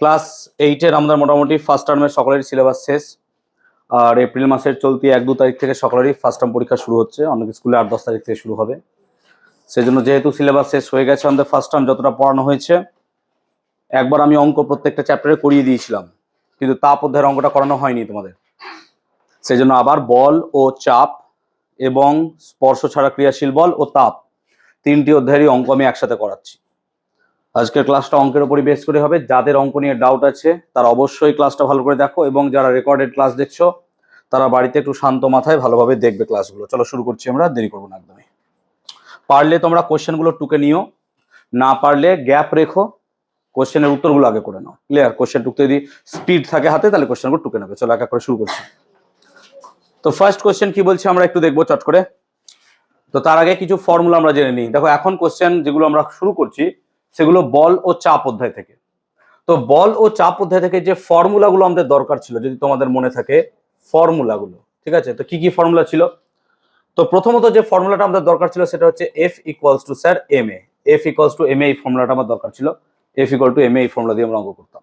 Class 8-এর আমাদের মোটামুটি first টার্মের সকলেরই সিলেবাস শেষ। আর এপ্রিল মাসের চলতি 1-2 তারিখ থেকে সকলেরই ফার্স্ট টার্ম পরীক্ষা শুরু হচ্ছে, অনেক স্কুলে 8-10 তারিখ থেকে শুরু হবে। সেজন্য যেহেতু সিলেবাস শেষ হয়ে গেছে, আমাদের ফার্স্ট টার্ম যতটা পড়ানো হয়েছে, একবার আমি অঙ্ক প্রত্যেকটা চ্যাপ্টারে করিয়ে দিয়েছিলাম, কিন্তু তাপ অধ্যায়ের অঙ্কটা করানো হয়নি তোমাদের। সেজন্য আবার বল ও চাপ এবং স্পর্শ ছাড়া ক্রিয়াশীল বল ও তাপ, 3টি অধ্যায়েরই অঙ্ক আমি একসাথে করাচ্ছি। আজকের ক্লাসটা অঙ্কের উপরই বেস করে হবে। যাদের অঙ্ক নিয়ে ডাউট আছে তারা অবশ্যই ক্লাসটা ভালো করে দেখো, এবং যারা রেকর্ডেড ক্লাস দেখছো তারা বাড়িতে একটু শান্ত মাথায় ভালোভাবে দেখবে ক্লাসগুলো। চলো শুরু করছি, আমরা দেরি করবো না একদমই। পারলে তোমরা কোশ্চেনগুলো টুকে নিও, না পারলে গ্যাপ রেখো, কোশ্চেনের উত্তরগুলো আগে করে নাও। ক্লিয়ার? কোশ্চেন টুকতে যদি স্পিড থাকে হাতে তাহলে কোশ্চেনগুলো টুকে নেবে। চলো এক এক করে শুরু করছি। তো ফার্স্ট কোশ্চেন কি বলছে আমরা একটু দেখবো চট করে। তো তার আগে কিছু ফর্মুলা আমরা জেনে নিই। দেখো এখন কোশ্চেন যেগুলো আমরা শুরু করছি সেগুলো বল ও চাপ অধ্যায় থেকে। তো বল ও চাপ অধ্যায় থেকে যে ফর্মুলাগুলো আমাদের দরকার ছিল, যদি তোমাদের মনে থাকে ফর্মুলাগুলো, ঠিক আছে? তো কি কি ফর্মুলা ছিল? তো প্রথমত যে ফর্মুলাটা আমাদের দরকার ছিল সেটা হচ্ছে F equals to sir M A. F equals to M A, এই ফর্মুলাটা আমার দরকার ছিল। F equal to M A, এই ফর্মুলা দিয়ে আমরা অঙ্ক করতাম।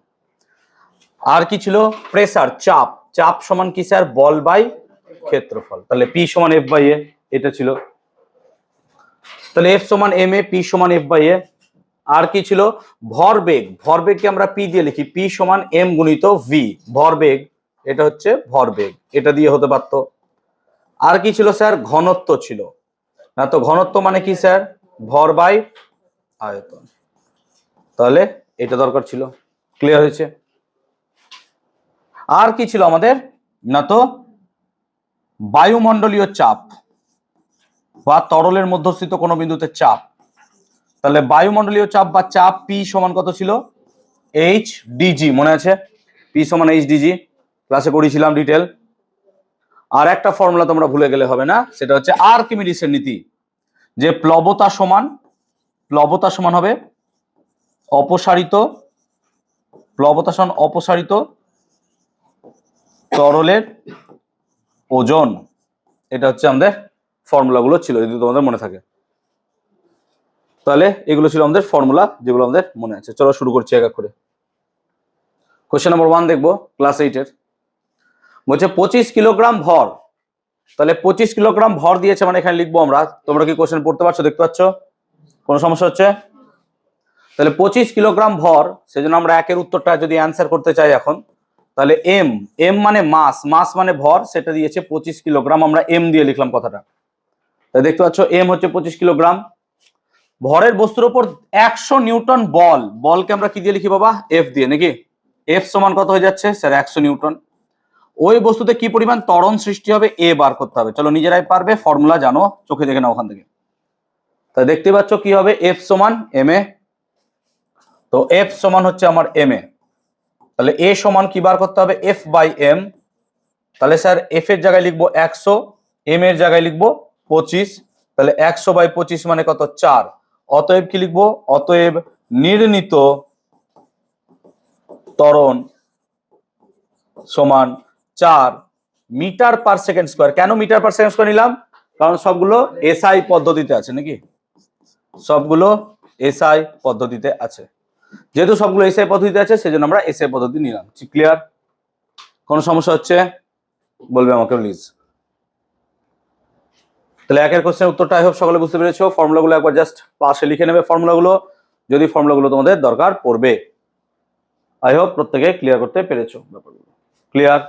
আর কি ছিল? প্রেসার, চাপ। চাপ সমান কি স্যার? বল বাই ক্ষেত্রফল। তাহলে P সমান F বাই এ, এটা ছিল। তাহলে F সমান এম এ, P সমান F বাই এ। আর কি ছিল? ভরবেগ। ভরবেগকে আমরা P দিয়ে লিখি, P সমান M গুণিত V। ভরবেগ, এটা হচ্ছে ভরবেগ, এটা দিয়ে হতে পারত। আর কি ছিল স্যার? ঘনত্ব ছিল। না তো ঘনত্ব মানে কি স্যার? ভর বাই আয়তন। তাহলে এটা দরকার ছিল। ক্লিয়ার হয়েছে? আর কি ছিল আমাদের? না তো বায়ুমণ্ডলীয় চাপ বা তরলের মধ্যস্থিত কোনো বিন্দুতে চাপ। তাহলে বায়ুমণ্ডলীয় চাপ বা চাপ P সমান কত ছিল? H D G. মনে আছে? P সমান এইচ ডিজি, ক্লাসে করেছিলাম ডিটেল। আর একটা ফর্মুলা তোমরা ভুলে গেলে হবে না, সেটা হচ্ছে আর্কিমিডিসের নীতি, যে প্লবতা সমান হবে অপসারিত, প্লবতা সমান অপসারিত তরলের ওজন। এটা হচ্ছে আমাদের ফর্মুলাগুলো ছিল, যদি তোমাদের মনে থাকে। তাহলে এগুলো ছিল আমাদের ফর্মুলা, যেগুলো আমাদের মনে আছে। চলো শুরু করছি এক এক করে। কোশ্চেন নাম্বার 1 দেখবো, ক্লাস 8-এর। বলছে 25 কিলোগ্রাম ভর। তাহলে 25 কিলোগ্রাম ভর দিয়েছে, মানে এখানে লিখবো আমরা। তোমরা কি কোশ্চেন পড়তে পারছো, দেখতে পাচ্ছ? কোনো সমস্যা হচ্ছে? তাহলে 25 কিলোগ্রাম ভর, সেজন্য আমরা একের উত্তরটা যদি অ্যান্সার করতে চাই এখন, তাহলে এম, এম মানে মাস, মাস মানে ভর, সেটা দিয়েছে 25 কিলোগ্রাম, আমরা এম দিয়ে লিখলাম কথাটা। তাই দেখতে পাচ্ছ এম হচ্ছে 25 কিলোগ্রাম। ভরের বস্তুর উপর 100 নিউটন বল, বলকে আমরা কি দিয়ে লিখি বাবা? এফ দিয়ে, নাকি? এফ সমান কত হয়ে যাচ্ছে স্যার? 100 নিউটন। ওই বস্তুতে কি পরিমাণ ত্বরণ সৃষ্টি হবে এ বার করতে হবে। চলো নিজেরাই পারবে, ফর্মুলা জানো, চোখে দেখে নাও ওখান থেকে। তাই দেখতে পাচ্ছ কি হবে? এফ সমান এম এ। তো এফ সমান হচ্ছে আমার এম এ। তাহলে এ সমান কি বার করতে হবে? F by M. তাহলে স্যার এফ এর জায়গায় লিখবো 100, এম এর জায়গায় লিখবো 25। তাহলে 100 বাই 25 মানে কত? 4। অতএব কি লিখবো? অতএব নির্ণীত ত্বরণ সমান 4 মিটার পার সেকেন্ড স্কোয়ার। কেন মিটার পার সেকেন্ড স্কোয়ার নিলাম? কারণ সবগুলো এসআই পদ্ধতিতে আছে, নাকি? সবগুলো এসআই পদ্ধতিতে আছে। যেহেতু সবগুলো এসআই পদ্ধতিতে আছে, সেজন্য আমরা এসআই পদ্ধতি নিলাম। ক্লিয়ার? কোনো সমস্যা হচ্ছে বলবে আমাকে প্লিজ। তাহলে একের কোশ্চেনের উত্তরটা আই হোপ সকলে বুঝতে পেরেছো। ফর্মুলাগুলো একবার জাস্ট পাশে লিখে নেবে, ফর্মুলাগুলো, যদি ফর্মুলাগুলো তোমাদের দরকার পড়বে। আই হোপ প্রত্যেকে ক্লিয়ার করতে পেরেছো ব্যাপারগুলো। ক্লিয়ার?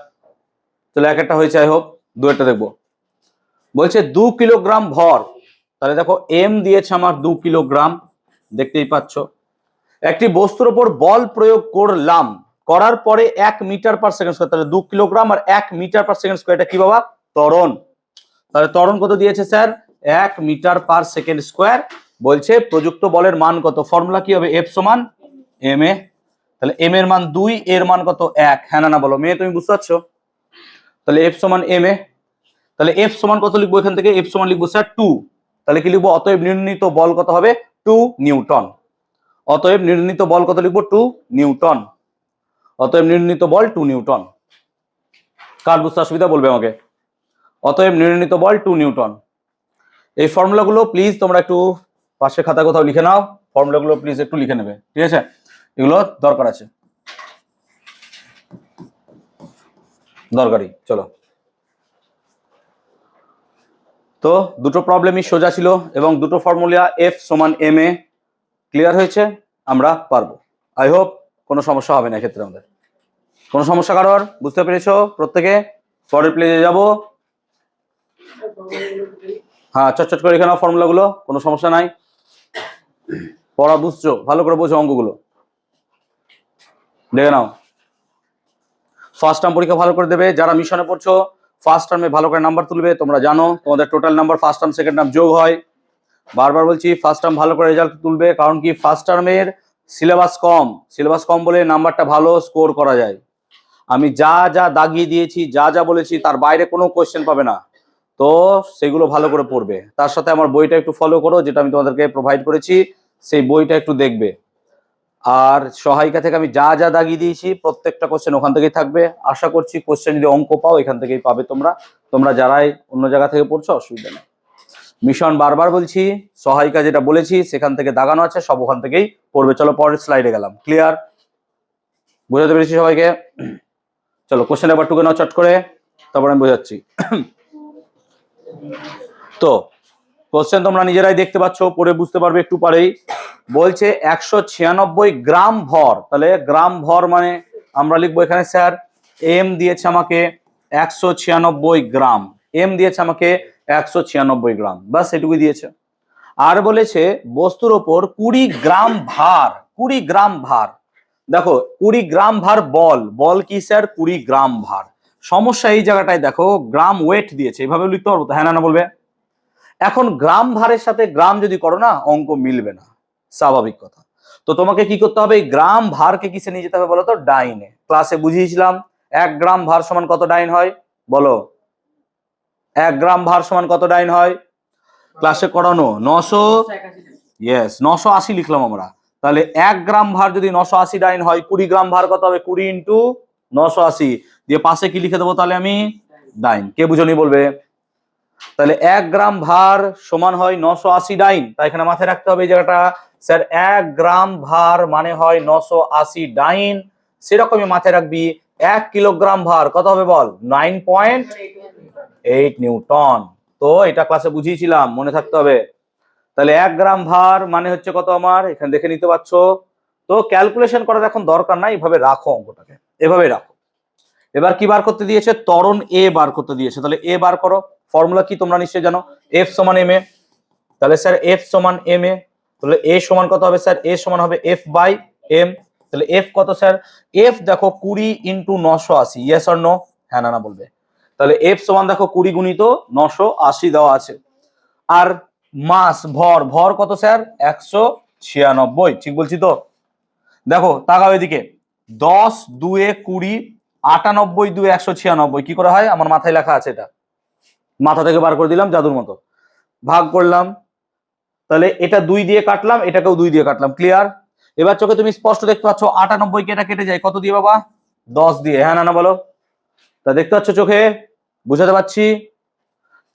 তাহলে এক একটা হয়েছে, আই হোপ। দু একটা দেখবো। বলছে 2 কিলোগ্রাম ভর। তাহলে দেখো এম দিয়েছে আমার 2 কিলোগ্রাম, দেখতেই পাচ্ছ। একটি বস্তুর উপর বল প্রয়োগ করলাম, করার পরে 1 মিটার পার সেকেন্ড স্কোয়ার। তাহলে 2 কিলোগ্রাম আর 1 মিটার পার সেকেন্ড স্কোয়ার, এটা কি বাবা? ত্বরণ। তাহলে ত্বরণ কত দিয়েছে sir? 1 metre per second square. বলছে প্রযুক্ত বলের মান কত? ফর্মুলা কি হবে? এফ সমান এম এ। তাহলে এম এর মান 2, এর মান কত? 1। হ্যাঁ না বলো মেয়ে, তুমি বুঝতে পারছো? তাহলে এফ সমান এম এ। তাহলে এফ সমান কত লিখবো এখান থেকে? এফ সমান লিখবো স্যার 2। তাহলে কি লিখবো? অতএব নির্ণীত বল কত হবে? 2 নিউটন। অতএব নির্ণীত বল কত লিখবো? 2 নিউটন। অতএব নির্ণীত বল 2 নিউটন। কার বুঝতে অসুবিধা বলবে আমাকে। অতএব নির্ণীত বল 2 নিউটন। এই ফর্মুলাগুলো প্লিজ তোমরা একটু পাশে খাতা কোথাও লিখে নাও। ফর্মুলাগুলো প্লিজ একটু লিখে নেবে, ঠিক আছে? এগুলো দরকার আছে। দরকারি। চলো, তো দুটো প্রবলেমই সোজা ছিল এবং দুটো ফর্মুলা এফ সমান এম এ, ক্লিয়ার হয়েছে, আমরা পারবো। আই হোপ কোনো সমস্যা হবে না এক্ষেত্রে আমাদের। কোনো সমস্যা কারোর? বুঝতে পেরেছো প্রত্যেকে? পরের পেজে যাব। হ্যাঁ, চটচট করে এখানে ফর্মুলাগুলো, কোনো সমস্যা নাই। পড়া বুঝছো? ভালো করে বোঝো অঙ্কগুলো, দেখে নাও। ফার্স্ট টার্ম পরীক্ষা ভালো করে দেবে। যারা মিশনে পড়ছো ফার্স্ট টার্মে ভালো করে নাম্বার তুলবে। তোমরা জানো তোমাদের total number first term second term যোগ হয়। বারবার বলছি ফার্স্ট টার্ম ভালো করে রেজাল্ট তুলবে, কারণ কি ফার্স্ট টার্মের সিলেবাস কম বলে নাম্বারটা ভালো স্কোর করা যায়। আমি যা যা দাগিয়ে দিয়েছি, যা যা বলেছি তার বাইরে কোনো কোয়েশ্চেন পাবে না, তো সেগুলো ভালো করে পড়বে। তার সাথে আমার বইটা একটু ফলো করো, যেটা আমি তোমাদেরকে প্রোভাইড করেছি, সেই বইটা একটু দেখবে। আর সহায়িকা থেকে আমি যা যা দাগিয়ে দিয়েছি প্রত্যেকটা কোশ্চেন ওখান থেকেই থাকবে। আশা করছি কোশ্চেন যদি অঙ্ক পাও এখান থেকেই পাবে তোমরা যারাই অন্য জায়গা থেকে পড়ছো অসুবিধা নেই। মিশন বারবার বলছি, সহায়িকা যেটা বলেছি সেখান থেকে দাগানো আছে, সব ওখান থেকেই পড়বে। চলো পরের স্লাইডে গেলাম। ক্লিয়ার? বুঝাতে পেরেছি সবাইকে? চলো কোশ্চেন একবার টুকে নাও চট করে, তারপর আমি বোঝাচ্ছি। তো কোশ্চেন তোমরা নিজেরাই দেখতে পাচ্ছ, পড়ে বুঝতে পারবে একটু পরেই। বলছে 196 গ্রাম ভর, তাহলে গ্রাম ভর মানে আমরা লিখবো এখানে স্যার এম দিয়েছে আমাকে 196 গ্রাম, এম দিয়েছে আমাকে 196 গ্রাম, বাস এটুকুই দিয়েছে। আর বলেছে বস্তুর ওপর 20 গ্রাম ভার, 20 গ্রাম ভার। দেখো 20 গ্রাম ভার বল কি স্যার? 20 গ্রাম ভার। সমস্যা এই জায়গাটায় দেখো, গ্রাম ওয়েট দিয়েছে, এভাবে লিখতে পারবো তো? হ্যাঁ না বলবে। এখন গ্রাম ভারের সাথে গ্রাম যদি করো না, অঙ্ক মিলবে না, স্বাভাবিক কথা। তো তোমাকে কি করতে হবে? গ্রাম ভারকে কিসে নিয়ে যেতে হবে বলো তো? ডাইনে। ক্লাসে বুঝিয়েছিলাম 1 গ্রাম ভার সমান কত ডাইন হয় বলো? 1 গ্রাম ভার সমান কত ডাইন হয়? ক্লাসে করানো 900, ইয়েস 980 লিখলাম আমরা। তাহলে 1 গ্রাম ভার যদি 980 ডাইন হয়, 20 গ্রাম ভার কত হবে? 20 ইন্টু 980 দিয়ে পাশে কি লিখে দেবো তাহলে আমি? ডাইন। কে বুঝনি বলবে? তাহলে 1 গ্রাম ভার সমান হয় 980 ডাইন। তাই এখানে মাথায় রাখতে হবে এই জায়গাটা, স্যার 1 গ্রাম ভার মানে হয় 980 ডাইন। সেরকমই মাথায় রাখবি 1 কিলোগ্রাম ভার কত হবে বল? 9.8 নিউটন। তো এটা ক্লাসে বুঝিয়েছিলাম, মনে থাকতে হবে। তাহলে 1 গ্রাম ভার মানে হচ্ছে কত আমার? এখানে দেখে নিতে পারছো। তো ক্যালকুলেশন করার এখন দরকার নাই, এভাবে রাখো অঙ্কটাকে, এভাবে রাখো। এবার কি বার করতে দিয়েছে? ত্বরণ এ বার করতে দিয়েছে। তাহলে এ বার করো। ফর্মুলা কি তোমরা নিশ্চয়ই জানো, এফ সমান এম এ। তাহলে স্যার এফ সমান এম এ, তাহলে এ সমান কত হবে স্যার? এ সমান হবে এফ বাই এম। তাহলে এফ কত স্যার? এফ দেখো 20 ইন্টু 980, ইয়েস অর নো? হ্যাঁ না বলবে। তাহলে এফ সমান দেখো 20 গুণিত 980 দেওয়া আছে। আর মাস ভর কত স্যার? 196, ঠিক বলছি তো? দেখো তাকাও এদিকে, 10 2 20, 98 2 196 কি করে হয়? আমার মাথায় লেখা আছে, এটা মাথা থেকে বার করে দিলাম জাদুর মতো, ভাগ করলাম। তাহলে এটা 2 দিয়ে কাটলাম, এটাকেও 2 দিয়ে কাটলাম। ক্লিয়ার? এবার চোখে তুমি স্পষ্ট দেখতে পাচ্ছ 98 কে এটা কেটে যায় কত দিয়ে বাবা? 10 দিয়ে। হ্যাঁ না বলো? তা দেখতে পাচ্ছ চোখে? বুঝাতে পারছি?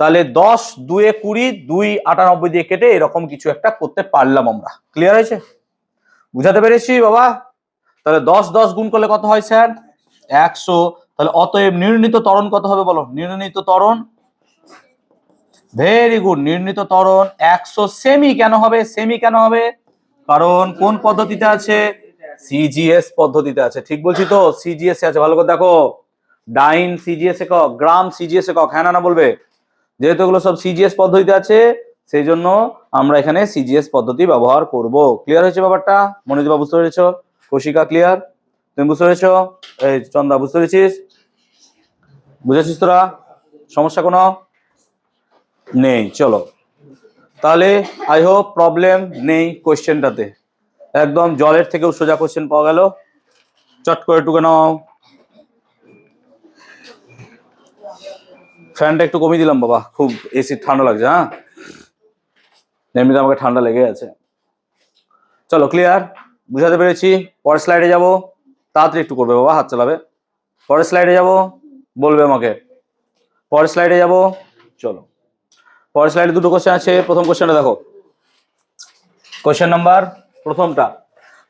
তাহলে 10 2 20, 2 98 দিয়ে কেটে এরকম কিছু একটা করতে পারলাম আমরা। ক্লিয়ার হয়েছে? বুঝাতে পেরেছি বাবা? তাহলে 10 10 গুণ করলে কত হয় স্যার? 100। তাহলে অতএব নির্ণীত ত্বরণ কত হবে বলো? নির্ণীত ত্বরণ, ভেরি গুড, নির্ণীত ত্বরণ 100 সেমি। কেন হবে সেমি? কেন হবে? কারণ কোন পদ্ধতিতে আছে? সিজিএস পদ্ধতিতে আছে। ঠিক বলছি তো? সিজিএস আছে, ভালো করে দেখো। ডাইন সিজিএস একক, গ্রাম সিজিএস একক। হ্যাঁ না বলবে? যেহেতু এগুলো সব সিজিএস পদ্ধতিতে আছে, সেই জন্য আমরা এখানে সিজিএস পদ্ধতি ব্যবহার করব। ক্লিয়ার হয়েছে ব্যাপারটা? মনোজিবা বুঝতে পেরেছো? কৌশিকা ক্লিয়ার? তুমি বুঝতে পেরেছো? এই চন্দা বুঝতে পেরেছিস? বুঝেছিস তোরা? সমস্যা কোনো নেই? চলো তাহলে আই হোপ প্রবলেম নেই কোশ্চেনটাতে, একদম জলের থেকেও সোজা কোশ্চেন পাওয়া গেল। চট করে টুকে নাও। ফ্যানটা একটু কমিয়ে দিলাম বাবা, খুব এসি ঠান্ডা লাগছে। হ্যাঁ, এমনিতে আমাকে ঠান্ডা লেগে আছে। চলো ক্লিয়ার? বুঝাতে পেরেছি? পরের স্লাইডে যাব। তাড়াতাড়ি একটু করবে বাবা, হাত চালাবে। পরের স্লাইডে যাব, বলবে আমাকে। পরের স্লাইডে যাব। চলো পরের স্লাইডে দুটো কোশ্চেন আছে। প্রথম কোশ্চেনটা দেখো, কোশ্চেন নাম্বার প্রথমটা,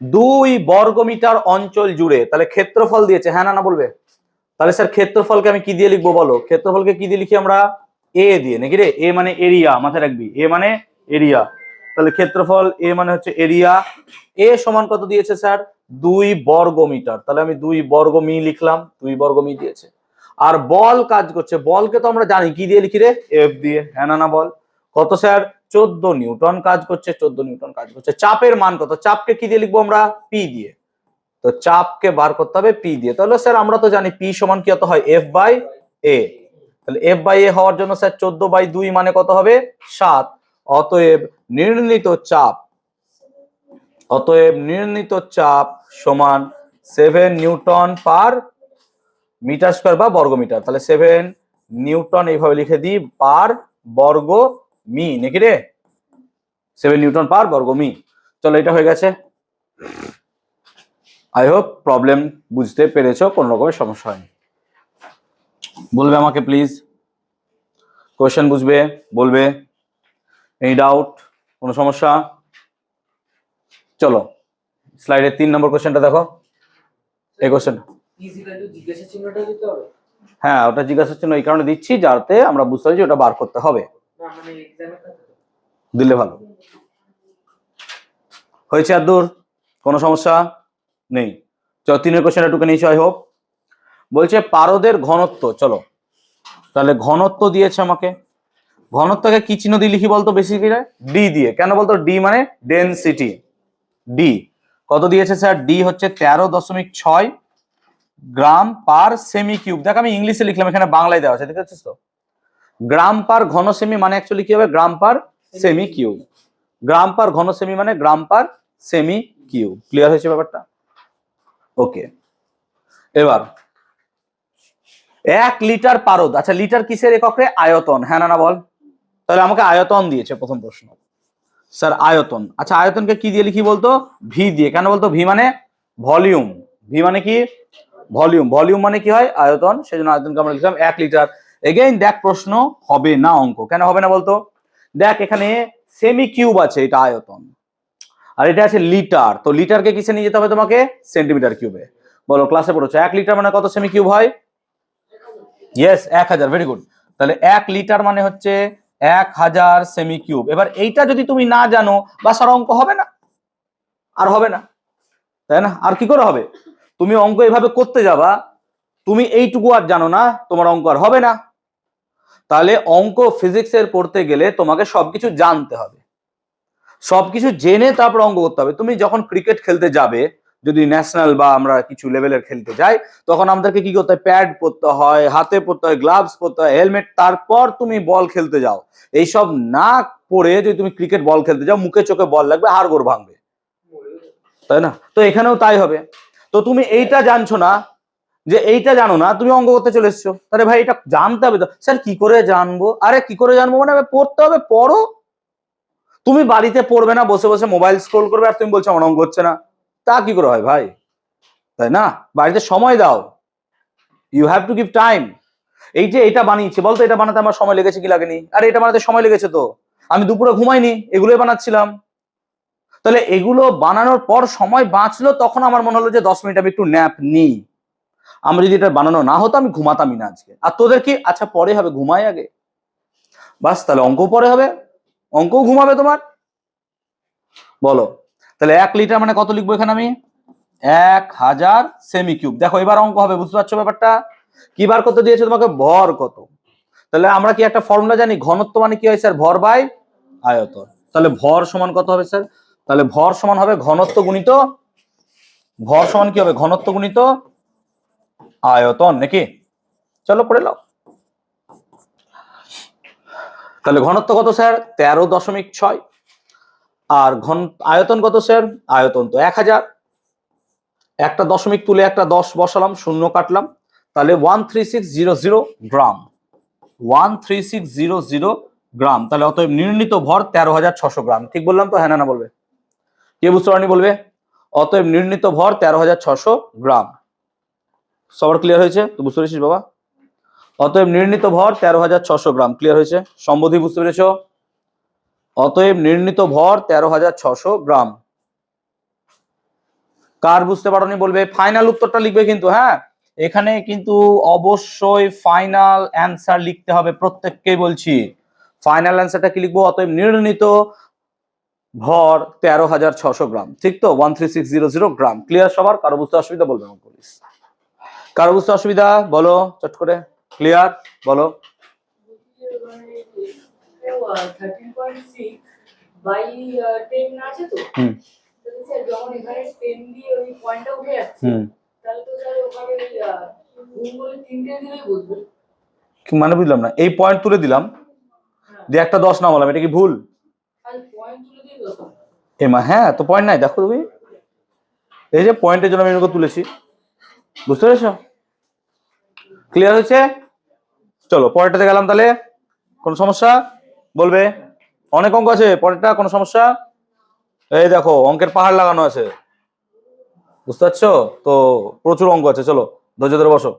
2 বর্গমিটার অঞ্চল জুড়ে, তাহলে ক্ষেত্রফল দিয়েছে। হ্যাঁ না বলবে? তাহলে স্যার ক্ষেত্রফলকে আমি কি দিয়ে লিখবো বলো? ক্ষেত্রফলকে কি দিয়ে লিখি আমরা? এ দিয়ে, নাকি রে? এ মানে এরিয়া, মাথায় রাখবি, এ মানে এরিয়া। তাহলে ক্ষেত্রফল এ মানে হচ্ছে এরিয়া। এ সমান কত দিয়েছে স্যার? 2 বর্গ মিটার। তাহলে আমি 2 বর্গ মি লিখলাম, 2 বর্গ মি দিয়েছে। আর বল কাজ করছে, বলকে তো আমরা জানি কি দিয়ে লিখি রে? এফ দিয়ে, হ্যাঁ না বল? কত স্যার? 14 নিউটন কাজ করছে, 14 নিউটন কাজ করছে। চাপের মান কত? চাপকে কি দিয়ে লিখবো আমরা? পি দিয়ে। তো চাপকে বার করতে হবে পি দিয়ে। তাহলে স্যার আমরা তো জানি পি সমান কি কত হয়? এফ বাই এ। তাহলে এফ বাই এ হওয়ার জন্য স্যার 14/2 মানে কত হবে? 7। অতএব নির্ণীত চাপ, অতএব নির্ণীত চাপ সমান 7 নিউটন পার মিটার স্কয়ার বা বর্গ মিটার। তাহলে 7 নিউটন এইভাবে লিখে দিই পার বর্গ মি, নাকি রে? 7 নিউটন পার বর্গ মি। চলো, এটা হয়ে গেছে। আই হোপ প্রবলেম বুঝতে পেরেছো, কোন রকমের সমস্যা হয়নি। বলবে আমাকে প্লিজ, কোশ্চেন বুঝবে বলবে। এনি ডাউট, কোনো সমস্যা? চলো স্লাইডের 3 নম্বর কোশ্চেনটা দেখো। এই কোশ্চেন, হ্যাঁ ওটা জিজ্ঞাসা চিহ্ন এই কারণে দিচ্ছি যাতে আমরা বুঝতে পারি যে ওটা বার করতে হবে, দিলে ভালো হয়েছে। আর দূর কোনো সমস্যা নেই। চলো 3 কোশ্চেনটা টুকে নিয়েছি আই হোপ। বলছে পারদের ঘনত্ব, চলো তাহলে ঘনত্ব দিয়েছে আমাকে। ঘনত্বকে কি চিহ্ন দিয়ে লিখি বলতো? বেসিক্যালি ডি দিয়ে। কেন বলতো? ডি মানে ডেনসিটি। ডি কত দিয়েছে স্যার? ডি হচ্ছে 13.6 গ্রাম পার সেমি কিউব। দেখ আমি ইংলিশে লিখলাম, এখানে বাংলায় দেওয়া আছে, দেখেছিস তো? গ্রাম পার ঘন সেমি মানে অ্যাকচুয়ালি কি হবে? গ্রাম পার সেমি কিউব। গ্রাম পার ঘন সেমি মানে গ্রাম পার সেমি কিউব। ক্লিয়ার হয়েছে ব্যাপারটা? ওকে। এবার 1 লিটার পারদ, আচ্ছা লিটার কিসের একক রে? আয়তন, হ্যাঁ না বল? তাহলে আমাকে আয়তন দিয়েছে প্রথম প্রশ্ন। স্যার আয়তন, আচ্ছা আয়তনকে কি দিয়ে লিখি বলতো? ভি দিয়ে। কেন বলতো? ভি মানে ভলিউম। ভি মানে কি? ভলিউম। ভলিউম মানে কি হয়? আয়তন। সেজন্য আয়তনকে আমরা লিখলাম 1 লিটার। এগেইন দেখ প্রশ্ন হবে না অঙ্ক, কেন হবে না বলতো? দেখ এখানে সেমি কিউব আছে, এটা আয়তন, আর এটা আছে লিটার। তো লিটারকে কিসে নিয়ে যেতে হবে তোমাকে? সেন্টিমিটার কিউবে। বলো ক্লাসে পড়েছো 1 লিটার মানে কত সেমি কিউব হয়? Yes 1000, very good. তাহলে 1 লিটার মানে হচ্ছে 1000 সেমি কিউব। এবার এইটা যদি তুমি না জানো বা স্যার অঙ্ক হবে না, আর হবে না, তাই না? আর কি করে হবে? তুমি অঙ্ক এভাবে করতে যাবা, তুমি এইটুকু আর জানো না, তোমার অঙ্ক আর হবে না। তাহলে অঙ্ক ফিজিক্সের পড়তে গেলে তোমাকে সবকিছু জানতে হবে, সবকিছু জেনে তারপর অঙ্ক করতে হবে। তুমি যখন ক্রিকেট খেলতে যাবে, যদি ন্যাশনাল বা আমরা কিছু লেভেলের খেলতে যাই, তখন আমাদেরকে কি করতে হয়? প্যাড পরতে হয়, হাতে পরতে হয়, গ্লাভস পরতে হয়, হেলমেট, তারপর তুমি বল খেলতে যাও। এইসব না পরে যদি তুমি ক্রিকেট বল খেলতে যাও, মুখে চোখে বল লাগবে, হাড়গোড় ভাঙবে, তাই না? তো এখানেও তাই হবে। তো তুমি এইটা জানছো না, যে এইটা জানো না, তুমি অঙ্ক করতে চলে এসছো, তাহলে ভাই এটা জানতে হবে তো। স্যার কি করে জানবো? আরে কি করে জানবো মানে পড়তে হবে, পড়ো। তুমি বাড়িতে পড়বে না, বসে বসে মোবাইল স্ক্রোল করবে, আর তুমি বলছো আমার অঙ্ক হচ্ছে না, তা কি করে হয় ভাই? তাই না? বাড়িতে সময় দাও, you have to give time. এই যে এটা বানিয়েছি, বলতো এটা বানাতে আমার সময় লেগেছে কি লাগেনি? আরে এটা বানাতে সময় লেগেছে তো, আমি দুপুরে ঘুমাইনি, এগুলোই বানাচ্ছিলাম। তাহলে এগুলো বানানোর পর সময় বাঁচলো, তখন আমার মনে হলো যে 10 মিনিট আমি একটু ন্যাপ নিই। আমার যদি এটা বানানো না হতো, আমি ঘুমাতামই না আজকে। আর তোদের কি? আচ্ছা পরে হবে, ঘুমাই আগে, বাস। তাহলে অঙ্ক পরে হবে, অঙ্কও ঘুমাবে তোমার। বলো তাহলে 1 লিটার মানে কত লিখবো এখানে আমি? 1000 সেমি কিউব। দেখো এবার অঙ্ক হবে, বুঝতে পারছো ব্যাপারটা? কি বার করতে দিয়েছে তোমাকে? ভর কত। তাহলে আমরা কি একটা ফর্মুলা জানি? ঘনত্ব মানে কি হয় স্যার? ভর বাই আয়তন। তাহলে ভর সমান কত হবে স্যার? তাহলে ভর সমান হবে ঘনত্ব গুণিত, ভর সমান কি হবে? ঘনত্ব গুণিত আয়তন, নাকি? চলো পড়ে নাও। তাহলে ঘনত্ব কত স্যার? 13.6। আর আয়তন কত স্যার? আয়তন তো 1000। একটা দশমিক তুলে একটা 10 বসালাম, শূন্য কাটলাম, তাহলে 13600 গ্রাম। 13600 গ্রাম। তাহলে অতএব নির্ণীত ভর 13,600 গ্রাম। ঠিক বললাম তো? হ্যাঁ না বলবে? কে বুঝতে পারেনি বলবে? অতএব নির্ণীত ভর 13,600 গ্রাম। সবার ক্লিয়ার হয়েছে তো? বুঝতে পেরেছিস বাবা? অতএব নির্ণীত ভর 13,600 গ্রাম। ক্লিয়ার হয়েছে? সম্বোধি বুঝতে পেরেছো? অতএব নির্ণীত ভর 13,600 গ্রাম। কার বুঝতে পারোনি বলবে? ফাইনাল উত্তরটা লিখবে কিন্তু, হ্যাঁ? এখানে কিন্তু অবশ্যই ফাইনাল অ্যান্সার লিখতে হবে, প্রত্যেককেই বলছি ফাইনাল অ্যান্সারটা কি লিখবো? অতএব নির্ণীত ভর 13,600 গ্রাম, ঠিক তো? 13600 গ্রাম। ক্লিয়ার সবার? কারো বুঝতে অসুবিধা বলবে না প্লিজ। কারো বুঝতে অসুবিধা বলো চট করে। ক্লিয়ার বলো। মানে বুঝলাম না, এই পয়েন্ট তুলে দিলাম দিয়ে একটা 10 নামালাম, এটা কি ভুল? এমা হ্যাঁ, তো পয়েন্ট নাই, দেখো তুমি, এই যে পয়েন্টের জন্য আমি এরকম তুলেছি, বুঝতে পেরেছো? ক্লিয়ার হয়েছে? চলো পরেরটাতে গেলাম তাহলে। কোনো সমস্যা বলবে? অনেক অঙ্ক আছে পরেরটা, কোনো সমস্যা? এই দেখো অঙ্কের পাহাড় লাগানো আছে, বুঝতে পারছো তো? প্রচুর অঙ্ক আছে, চলো ধৈর্য ধরে বসো।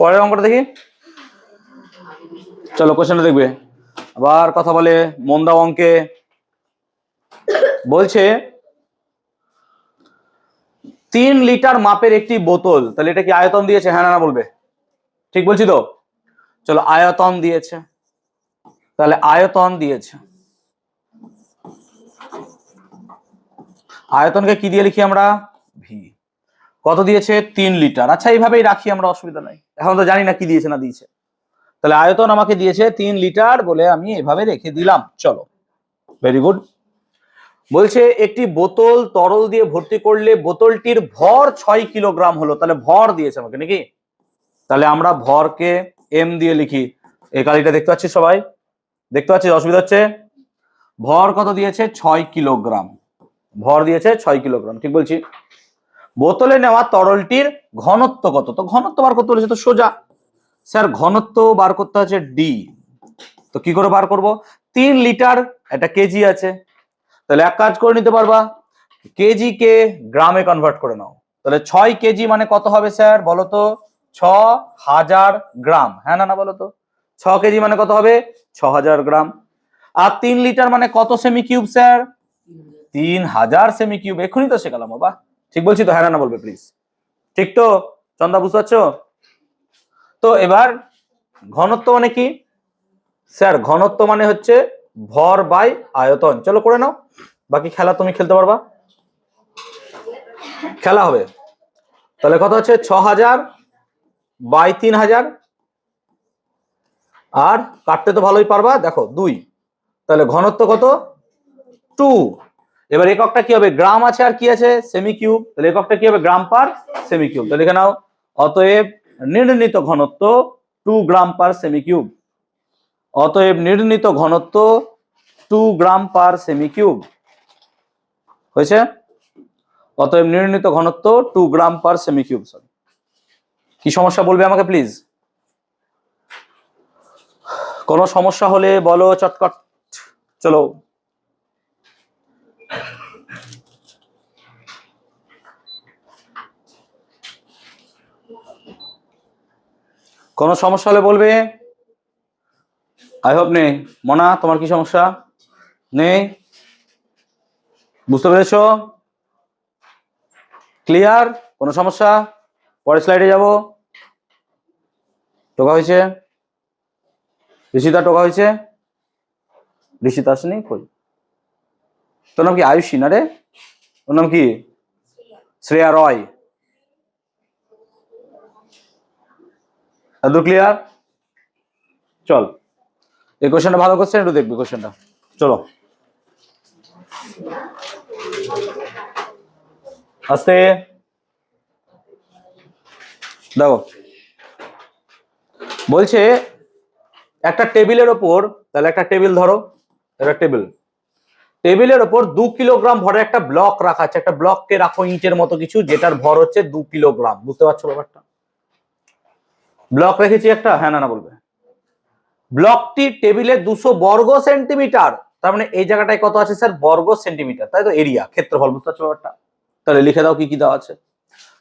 পরের অঙ্কটা দেখি, চলো কোশ্চেনটা দেখবে। আবার কথা বলে মন দাও অঙ্কে। বলছে 3 লিটার মাপের একটি বোতল, তাহলে এটা কি আয়তন দিয়েছে? হ্যাঁ না বলবে? ঠিক বলছি তো? চলো আয়তন দিয়েছে, তাহলে আয়তন দিয়েছে। আয়তনকে কি দিয়ে লিখি আমরা? ভি। কত দিয়েছে? 3 লিটার। আচ্ছা এইভাবেই রাখি আমরা, অসুবিধা নাই, এখন তো জানি না কি দিয়েছে না দিয়েছে। তাহলে আয়তন আমাকে দিয়েছে 3 লিটার বলে আমি এভাবে রেখে দিলাম। চলো ভেরি গুড। বলছে একটি বোতল তরল দিয়ে ভর্তি করলে বোতলটির ভর 6 কিলোগ্রাম হলো, তাহলে ভর দিয়েছে আমাকে নাকি? তাহলে আমরা ভরকে এম দিয়ে লিখি। এই কালিটা দেখতে পাচ্ছি সবাই? দেখতে পাচ্ছি? অসুবিধা হচ্ছে? ভর কত দিয়েছে? 6 কিলোগ্রাম। ভর দিয়েছে 6 কিলোগ্রাম, ঠিক বলছি? বোতলে নেওয়া তরলটির ঘনত্ব কত? তো ঘনত্ব বার করতে বলেছে, তো সোজা স্যার ঘনত্ব বার করতে হচ্ছে ডি। তো কি করে বার করব? 3 লিটার, এটা কেজি আছে, তাহলে এক কাজ করে নিতে পারবা, কেজি কে গ্রামে কনভার্ট করে নাও। তাহলে 6 কেজি মানে কত হবে স্যার বলো তো? 6000 গ্রাম। হ্যাঁ না বলো তো? 6 কেজি মানে কত হবে? 6000 গ্রাম। আর 3 লিটার মানে কত semi cube sir? 3000 semi cube. এখনই তো শেখালাম বাবা, ঠিক বলছি তো? হ্যাঁ না বলবে প্লিজ? ঠিক তো চন্দা, বুঝতে পারছো? তো এবার ঘনত্ব মানে কি স্যার? ঘনত্ব মানে হচ্ছে ভর বাই আয়তন। চলো করে নাও, বাকি খেলা তুমি খেলতে পারবা, খেলা হবে। তাহলে কত হচ্ছে? 6000 বাই 3000, আর কাটতে তো ভালোই পারবা, দেখো 2, তাহলে ঘনত্ব কত? 2। এবার এককটা কি হবে? গ্রাম আছে আর কি আছে? Semi cube. তাহলে এককটা কি হবে? গ্রাম পার সেমি কিউব। তাহলে লিখে নাও অতএব নির্ণীত ঘনত্ব 2 গ্রাম পার সেমি কিউব। অতএব নির্ণীত ঘনত্ব 2 গ্রাম পার সেমি কিউব হয়েছে। অতএব নির্ণীত ঘনত্ব 2 গ্রাম পার সেমি কিউব। সরি, কি সমস্যা বলবে আমাকে প্লিজ? কোনো সমস্যা হলে বলো চটকট। চলো কোনো সমস্যা হলে বলবে। আই হোপ নেই। মনা, তোমার কি সমস্যা? নেই? বুঝতে পেরেছো? ক্লিয়ার? কোনো সমস্যা? পরের স্লাইডে যাব। টোকা হয়েছে? ঋষিতা টোকা হয়েছে? ঋষিতা আসেনি? কই? তোর নাম কি আয়ুষী না রে? ওর নাম কি? শ্রেয়া রয়। এত ক্লিয়ার? চল এই কোশ্চেনটা ভালো কোশ্চেন, একটু দেখবি কোশ্চেনটা। চলো আস্তে দেখো। বলছে একটা টেবিলের ওপর, তাহলে একটা টেবিল ধরো, একটা টেবিলের ওপর 2 কিলোগ্রাম ভরের একটা ব্লক রাখা আছে। একটা ব্লককে রাখো ইটের মতো কিছু, যেটার ভর হচ্ছে 2 কিলোগ্রাম। বুঝতে পারছো ব্যাপারটা? ব্লক রেখেছি একটা, হ্যাঁ না বলবে? ব্লকটি টেবিলে 200 বর্গ সেন্টিমিটার, তার মানে এই জায়গাটায় কত আছে স্যার? বর্গ সেন্টিমিটার, তাই তো? এরিয়া, ক্ষেত্রফল। বুঝতে পারছো ব্যাপারটা? তাহলে লিখে দাও কি কি দেওয়া আছে।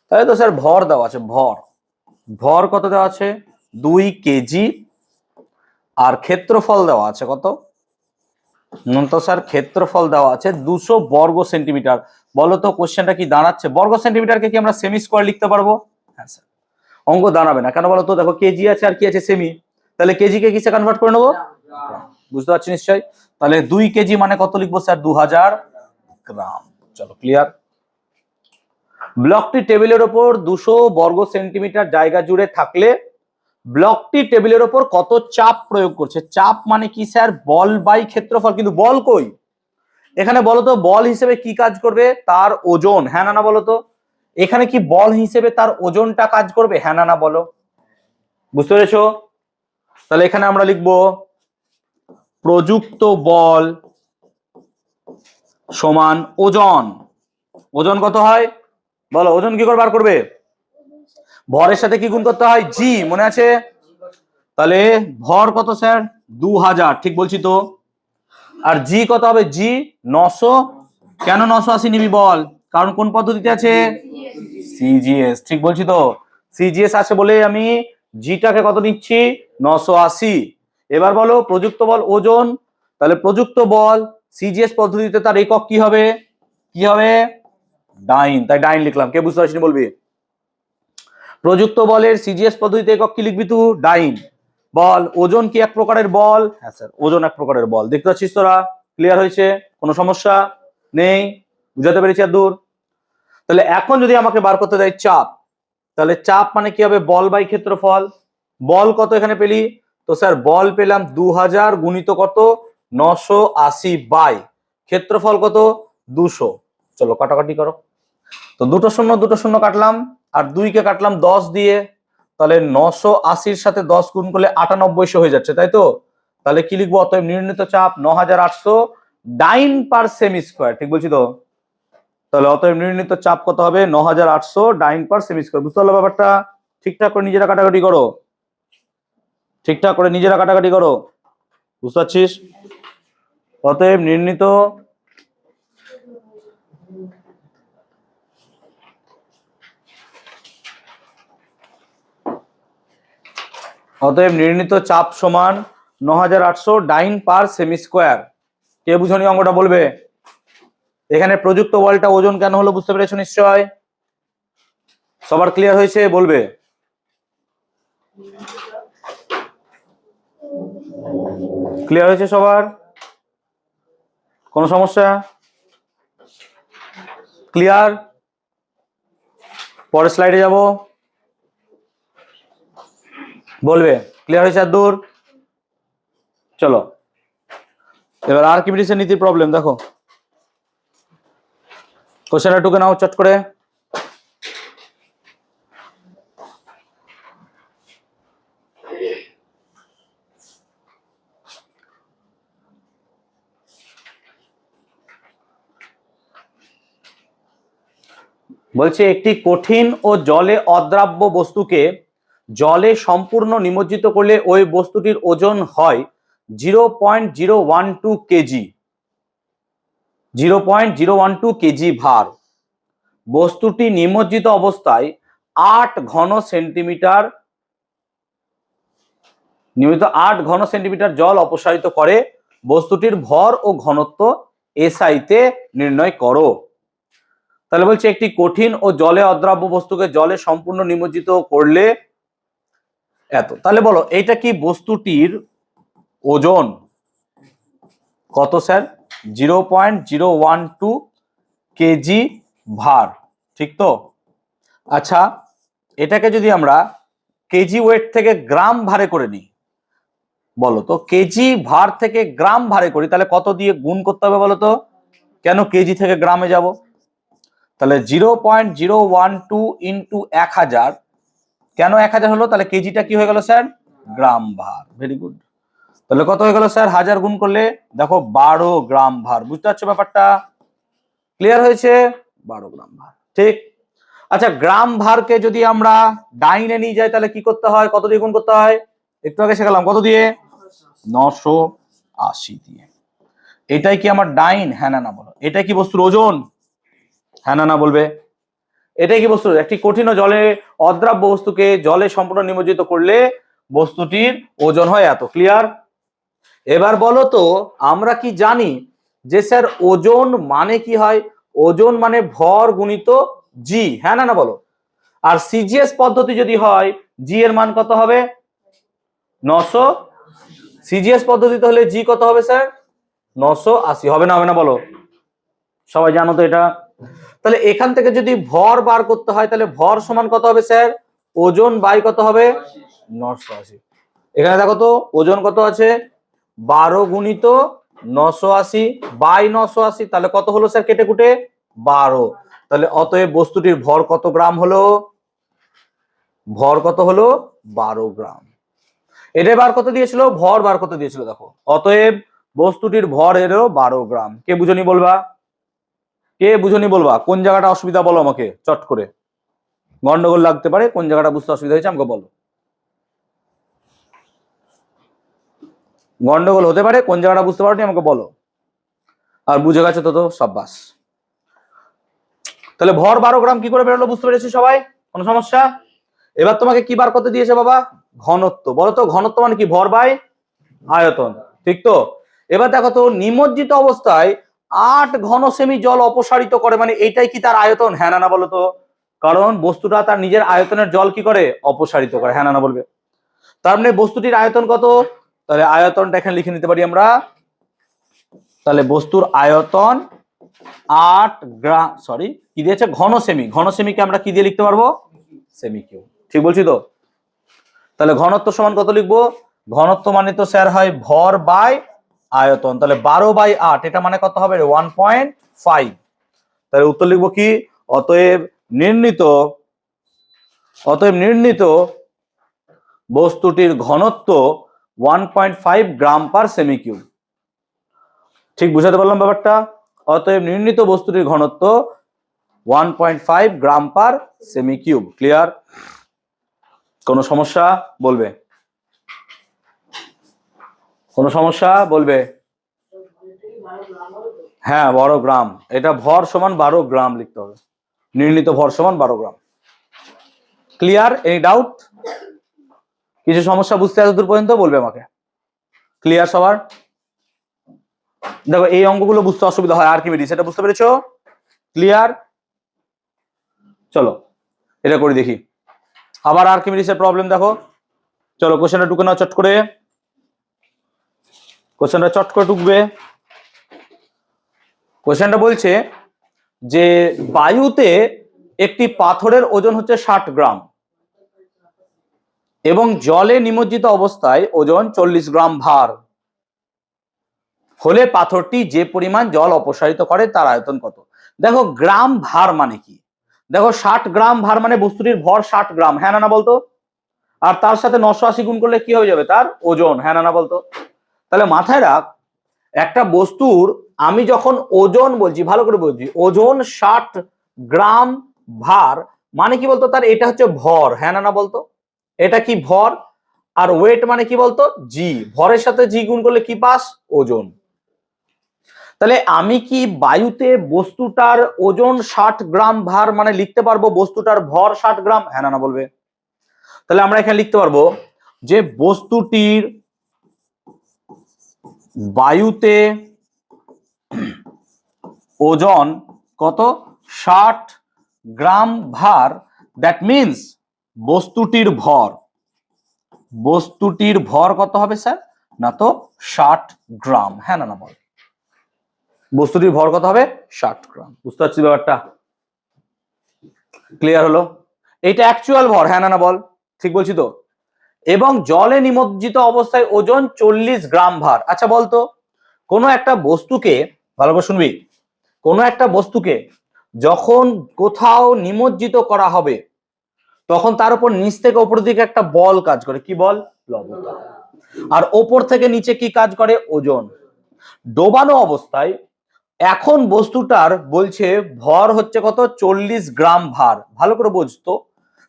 তাই তো স্যার, ভর দেওয়া আছে। ভর ভর কত দেওয়া আছে? 2 কেজি। আর ক্ষেত্রফল দেওয়া আছে কত? তো স্যার ক্ষেত্রফল দেওয়া আছে 200 বর্গ সেন্টিমিটার। বলো তো কোশ্চেনটা কি দাঁড়াচ্ছে? বর্গ সেন্টিমিটারকে কি আমরা সেমি স্কোয়ার লিখতে পারবো? হ্যাঁ স্যার। অঙ্ক দাঁড়াবে না কেন বলো তো? দেখো কেজি আছে আর কি আছে? সেমি। তাহলে কেজি কে কিসে কনভার্ট করে নেবো? বুঝতে পারছি নিশ্চয়ই। তাহলে 2 কেজি মানে কত লিখবো স্যার? 2000 গ্রাম। চলো ক্লিয়ার। ব্লকটি টেবিলের ওপর 200 বর্গ সেন্টিমিটার জায়গা জুড়ে থাকলে ব্লকটি টেবিলের ওপর কত চাপ প্রয়োগ করছে? চাপ মানে কি স্যার? বল বাই ক্ষেত্রফল। কিন্তু বল কই? এখানে বলো তো বল হিসেবে কি কাজ করবে? তার ওজন। হ্যাঁ না না বলো তো? এখানে কি বল হিসেবে তার ওজনটা কাজ করবে? হ্যাঁ না না বলো? বুঝতে পেরেছো? তাহলে এখানে আমরা লিখবো প্রযুক্ত বল সমান ওজন। ওজন কত হয় বলো? ওজন কি করে বার করবে? ভরের সাথে কি গুণ করতে হয়? জি, মনে আছে? তাহলে ভর কত স্যার? 2000, ঠিক বলছি তো? আর জি কত হবে? জি 900। কেন 980 নিবি বল? কারণ কোন পদ্ধতিতে আছে? সিজিএস, ঠিক বলছি তো? সিজিএস আছে বলে আমি জিটাকে কত নিচ্ছি? 980। এবার বলো প্রযুক্ত বল ওজন। তাহলে প্রযুক্ত বল সিজিএস পদ্ধতিতে তার একক কি হবে? কি হবে? ডাইন। তাই ডাইন লিখলাম। কে বুঝতে পারছিস বলবি? প্রযুক্ত বলের সিজিএস পদ্ধতিতে একক কি লিখবি তুই? ডাইন। বল ওজন কি এক প্রকারের বল? হ্যাঁ স্যার, ওজন এক প্রকারের বল। দেখতে পাচ্ছিস তোরা? ক্লিয়ার হয়েছে? কোনো সমস্যা নেই? বুঝাতে পেরেছি আর দূর? তাহলে এখন যদি আমাকে বার করতে দেয় চাপ, তাহলে চাপ মানে কি হবে? বল বাই ক্ষেত্রফল। বল কত এখানে পেলি? তো স্যার বল পেলাম 2000 গুণিত কত? 980 বাই ক্ষেত্রফল কত? 200। চলো কাটাকাটি করো। তো দুটো শূন্য কাটলাম, আর 2 কে কাটলাম 10 দিয়ে। তাহলে 980-র সাথে 10 গুণ করলে 9800 হয়ে যাচ্ছে, তাই তো? তাহলে কি লিখবো? অতএব নির্ণীত চাপ 9800 ডাইন পার সেমি স্কোয়ার। ঠিক বলছি তো? তাহলে অতএব নির্ণীত চাপ কত হবে? 9800 ডাইন পার সেমি স্কোয়ার। বুঝতে পারলো ব্যাপারটা? ঠিকঠাক করে নিজেরা কাটাকাটি করো। ঠিকঠাক করে নিজেরা কাটাকাটি করো। বুঝতে পারছিস? অতএব নির্ণীত চাপ সমান 9800 ডাইন পার সেমি স্কোয়ার। কে বুঝনি অঙ্কটা বলবে? এখানে প্রযুক্ত বলটা ওজন কেন হলো বুঝতে পেরেছো নিশ্চয়? সবার ক্লিয়ার হয়েছে? বলবে। ক্লিয়ার হয়েছে সবার? কোনো সমস্যা? ক্লিয়ার? পরের স্লাইডে যাব। বলবে ক্লিয়ার হয়েছে আর দূর? চলো এবার আর্কিমিডিসের নীতির প্রবলেম দেখো। কোশ্চেনটা টুকে নাও চট করে। বলছে একটি কঠিন ও জলে অদ্রাব্য বস্তুকে জলে সম্পূর্ণ নিমজ্জিত করলে ওই বস্তুটির ওজন হয় 0.012 কেজি। 0.012 কেজি ভার। বস্তুটি নিমজ্জিত অবস্থায় 8 ঘন সেন্টিমিটার জল অপসারিত করে। বস্তুটির ভর ও ঘনত্ব এসআই তে নির্ণয় করো। তাহলে বলছে একটি কঠিন ও জলে অদ্রাব্য বস্তুকে জলে সম্পূর্ণ নিমজ্জিত করলে এত। তাহলে বলো এইটা কি বস্তুটির ওজন কত স্যার? 0.012 কেজি ভার, ঠিক তো? আচ্ছা এটাকে যদি আমরা কেজি ওয়েট থেকে গ্রাম ভারে করে নিই, বলো তো কেজি ভার থেকে গ্রাম ভারে করি, তাহলে কত দিয়ে গুণ করতে হবে বলো তো? কেন কেজি থেকে গ্রামে যাব? তাহলে 0.012 ইন্টু 1000। কেন 1000 হলো? তাহলে কেজিটা কি হয়ে গেল স্যার? গ্রাম ভার। Very good. তাহলে কত হয়ে গেল স্যার? 1000 গুণ করলে দেখো 12 গ্রাম ভার। বুঝতে পারছো ব্যাপারটা? ক্লিয়ার হয়েছে? 12 গ্রাম ভার, ঠিক। আচ্ছা গ্রাম ভারকে যদি আমরা ডাইনে নিয়ে যাই তাহলে কি করতে হয়? কত দিয়ে গুণ করতে হয়? একটু আগে শেখালাম। কত দিয়ে? 980 দিয়ে। এটাই কি আমার ডাইন? হ্যাঁ না না বলো। এটাই কি বস্তুর ওজন? হ্যাঁ না না বলবে। এটাই কি বস্তু? একটি কঠিন ও জলে অদ্রাব্য বস্তুকে জলে সম্পূর্ণ নিমজ্জিত করলে বস্তুটির ওজন হয় এত। ক্লিয়ার? এবার বলো তো আমরা কি জানি যে স্যার ওজন মানে কি হয়? ওজন মানে ভর গুণিত জি, হ্যাঁ না না বলো। আর সিজিএস পদ্ধতি যদি হয় জি এর মান কত হবে? 900। সিজিএস পদ্ধতিতে হলে জি কত হবে স্যার? 980। হবে না হবে না বলো? সবাই জানো তো এটা। তাহলে এখান থেকে যদি ভর বার করতে হয় তাহলে ভর সমান কত হবে স্যার? ওজন বাই কত হবে? 980। এখানে দেখো তো ওজন কত আছে? 12 গুণিত 980 বাই 980, তাহলে কত হলো স্যার কেটে কুটে? 12। তাহলে অতএব বস্তুটির ভর কত গ্রাম হলো? ভর কত হলো? 12 গ্রাম। এটা বার কত দিয়েছিল? ভর বার কত দিয়েছিল দেখো। অতএব বস্তুটির ভর এরও 12 গ্রাম। কে বুঝনি বলবা? কে বুঝনি বলবা? কোন জায়গাটা অসুবিধা বলো আমাকে চট করে। গন্ডগোল লাগতে পারে, কোন জায়গাটা বুঝতে অসুবিধা হয়েছে আমাকে বলো। গন্ডগোল হতে পারে, কোন জায়গাটা বুঝতে পারোনি আমাকে বলো। আর বুঝে গেছে তো সাব্বাস। তাহলে ভর 12 গ্রাম কি করে বেরোলো বুঝতে পেরেছি সবাই? কোনো সমস্যা? এবার তোমাকে কি বার করতে দিয়েছে বাবা? ঘনত্ব। বলো তো ঘনত্ব মানে কি? ভর বাই আয়তন, ঠিক তো? এবার দেখো তো নিমজ্জিত অবস্থায় 8 ঘন সেমি জল অপসারিত করে, মানে এইটাই কি তার আয়তন? হ্যাঁ না না বলো তো? কারণ বস্তুটা তার নিজের আয়তনের জল কি করে? অপসারিত করে। হ্যাঁ না না বলবে? তার মানে বস্তুটির আয়তন কত? তাহলে আয়তনটা এখানে লিখে নিতে পারি আমরা। তাহলে বস্তুর আয়তন 8 গ্রাম, সরি কি দিয়েছে? ঘন সেমি। ঘন সেমিকে আমরা কি দিয়ে লিখতে পারবো? Semi cube. ঠিক বলছি তো? তাহলে ঘনত্ব সমান কত লিখবো? ঘনত্ব মানে তো স্যার হয় ভর বাই আয়তন। তাহলে 12/8 এটা মানে কত হবে? 1.5। তাহলে উত্তর লিখবো কি? অতএব নির্ণীত বস্তুটির ঘনত্ব 1.5 গ্রাম পার সেমি কিউব। ঠিক বুঝাতে পারলাম ব্যাপারটা? অতএব নির্ণীত বস্তুটির ঘনত্ব 1.5 গ্রাম পার সেমি কিউব। ক্লিয়ার? কোনো সমস্যা বলবে? কোনো সমস্যা বলবে? হ্যাঁ 12 গ্রাম। এটা ভর সমান 12 গ্রাম লিখতে হবে। নির্ণীত ভর সমান 12 গ্রাম। ক্লিয়ার? Any doubt? কিছু সমস্যা বুঝতে এতদূর পর্যন্ত বলবে আমাকে। ক্লিয়ার সবার? দেখো এই অঙ্কগুলো বুঝতে অসুবিধা হয় আর্কিমিডিস, এটা বুঝতে পেরেছো? ক্লিয়ার? চলো এটা করে দেখি। আবার আর্কিমিডিসের প্রবলেম দেখো। চলো কোশ্চেনটা টুকে নাও চট করে। কোশ্চেনটা চট করে টুকবে। কোশ্চেনটা বলছে যে বায়ুতে একটি পাথরের ওজন হচ্ছে 60 গ্রাম এবং জলে নিমজ্জিত অবস্থায় ওজন 40 গ্রাম ভার হলে পাথরটি যে পরিমাণ জল অপসারিত করে তার আয়তন কত? দেখো গ্রাম ভার মানে কি? দেখো 60 গ্রাম ভার মানে বস্তুটির ভর 60 গ্রাম। হ্যাঁ না না বলতো? আর তার সাথে 980 গুণ করলে কি হয়ে যাবে? তার ওজন। হ্যাঁ না না বলতো? তাহলে মাথায় রাখ, একটা বস্তুর আমি যখন ওজন বলছি, ভালো করে বলছি, ওজন 60 গ্রাম ভার মানে কি বলতো? তার এটা হচ্ছে ভর। হ্যাঁ না না বলতো? এটা কি ভর? আর ওয়েট মানে কি বলতো? জি। ভরের সাথে জি গুণ করলে কি পাস? ওজন। তাহলে আমি কি বায়ুতে বস্তুটার ওজন 60 গ্রাম ভার মানে লিখতে পারবো বস্তুটার ভর 60 গ্রাম? হ্যাঁ না না বলবে? তাহলে আমরা এখানে লিখতে পারবো যে বস্তুটির বায়ুতে ওজন কত? 60 গ্রাম ভার। দ্যাট মিনস বস্তুটির ভর কত হবে স্যার? না তো 60 গ্রাম। হ্যাঁ না না বল? বস্তুটির ভর কত হবে? 60 গ্রাম। বুঝতে পারছি ব্যাপারটা? ক্লিয়ার হলো? এইটা অ্যাকচুয়াল ভর। হ্যাঁ না না বল? ঠিক বলছি তো? এবং জলে নিমজ্জিত অবস্থায় ওজন 40 গ্রাম ভার। আচ্ছা বলতো কোনো একটা বস্তুকে, ভালো করে শুনবি, কোনো একটা বস্তুকে যখন কোথাও নিমজ্জিত করা হবে তখন তার উপর নিচ থেকে উপরের দিকে একটা বল কাজ করে। কি বল? প্লবতা। আর ওপর থেকে নিচে কি কাজ করে? ওজন। ডোবানো অবস্থায় এখন বস্তুটার বলছে ভর হচ্ছে কত? 40 গ্রাম ভার। ভালো করে বুঝতো?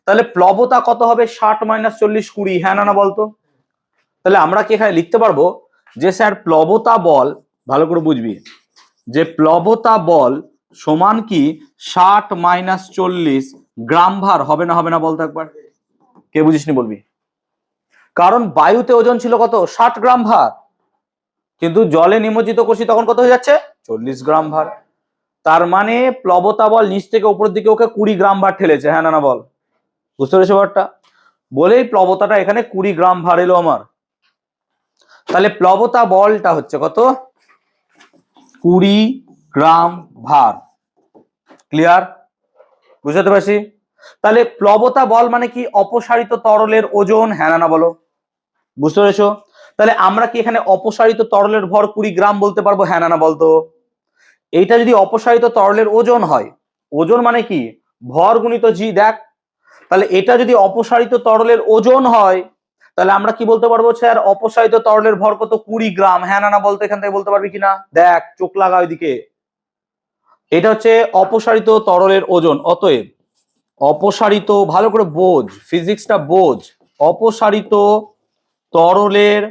তাহলে প্লবতা কত হবে? 60 - 40 20। হ্যাঁ না না বলতো? তাহলে আমরা কি এখানে লিখতে পারবো যে স্যার প্লবতা বল, ভালো করে বুঝবি, যে প্লবতা বল সমান কি 60 - 40 গ্রাম ভার? হবে না হবে না বলতো একবার? কে বুঝিসনি বলবি? কারণ বায়ুতে ওজন ছিল কত? 60 গ্রাম ভার। কিন্তু জলে নিমজ্জিত করছি তখন কত হয়ে যাচ্ছে 40 গ্রাম ভার। তার মানে প্লবতা বল নিচ থেকে উপরের দিকে ওকে 20 গ্রাম ভার ঠেলেছে, হ্যাঁ না না বল? বুঝতে পেরেছো ব্যাপারটা? বলেই প্লবতাটা এখানে 20 গ্রাম ভার এলো আমার। তাহলে প্লবতা বলটা হচ্ছে কত 20 গ্রাম ভার। ক্লিয়ার? বুঝতে পারছি? তাহলে প্লবতা বল মানে কি অপসারিত তরলের ওজন, হ্যাঁ না না বলো? বুঝতে পেরেছো? তাহলে আমরা কি এখানে অপসারিত তরলের ভর 20 গ্রাম বলতে পারবো, হ্যাঁ না না বলতো? এইটা যদি অপসারিত তরলের ওজন হয়, ওজন মানে কি ভর গুণিত জি, দেখ তাহলে এটা যদি অপসারিত তরলের ওজন হয় তাহলে আমরা কি বলতে পারবো স্যার অপসারিত তরলের ভর কত 20 গ্রাম, হ্যাঁ না না বলতো? এখান থেকে বলতে পারবি কিনা দেখ, চোখ লাগা ওইদিকে। এটা হচ্ছে অপসারিত তরলের ওজন। অতএব অপসারিত, ভালো করে বোঝ, ফিজিক্সটা বোঝ, অপসারিত তরলের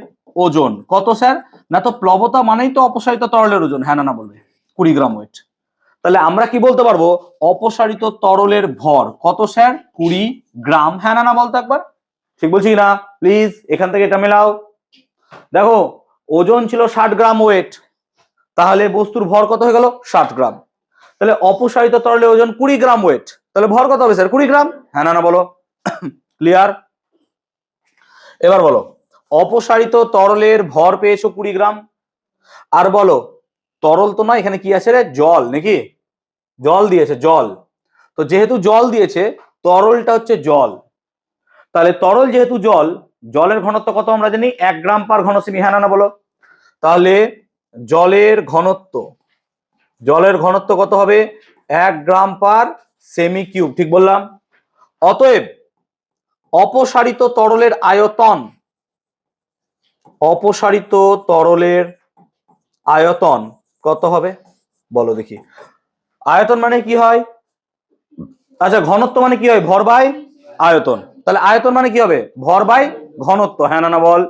ওজন কত স্যার? না তো প্লবতা মানেই তো অপসারিত তরলের ওজন, হ্যাঁ না না বলবে 20 গ্রাম ওয়েট। তাহলে আমরা কি বলতে পারবো অপসারিত তরলের ভর কত স্যার 20 গ্রাম, হ্যাঁ না না বলতো একবার? ঠিক বলছি না? প্লিজ এখান থেকে এটা মেলাও। দেখো ওজন ছিল 60 গ্রাম ওয়েট, তাহলে বস্তুর ভর কত হয়ে গেল 60 গ্রাম। তাহলে অপসারিত তরলের ওজন 20 গ্রাম ওয়েট, তাহলে ভর কত হবে স্যার 20 গ্রাম, হ্যাঁ না না বলো? ক্লিয়ার? এবার বলো অপসারিত তরলের ভর পেয়েছো 20 গ্রাম, আর বলো তরল তো নয়, এখানে কি আছে রে জল, নাকি জল দিয়েছে জল, তো যেহেতু জল দিয়েছে তরলটা হচ্ছে জল, তাহলে তরল যেহেতু জল, জলের ঘনত্ব কত আমরা জানি 1 গ্রাম পার ঘন সেমি, হ্যাঁ না বলো? তাহলে জলের ঘনত্ব, জলের ঘনত্ব কত হবে 1 গ্রাম পার সেমি কিউব, ঠিক বললাম? অতএব অপসারিত তরলের আয়তন, অপসারিত তরলের আয়তন কত হবে বলো দেখি? আয়তন মানে কি হয়? আচ্ছা ঘনত্ব মানে কি হয় ভর বাই আয়তন, তাহলে আয়তন মানে কি হবে ভর বাই ঘনত্ব, হ্যাঁ না না বল?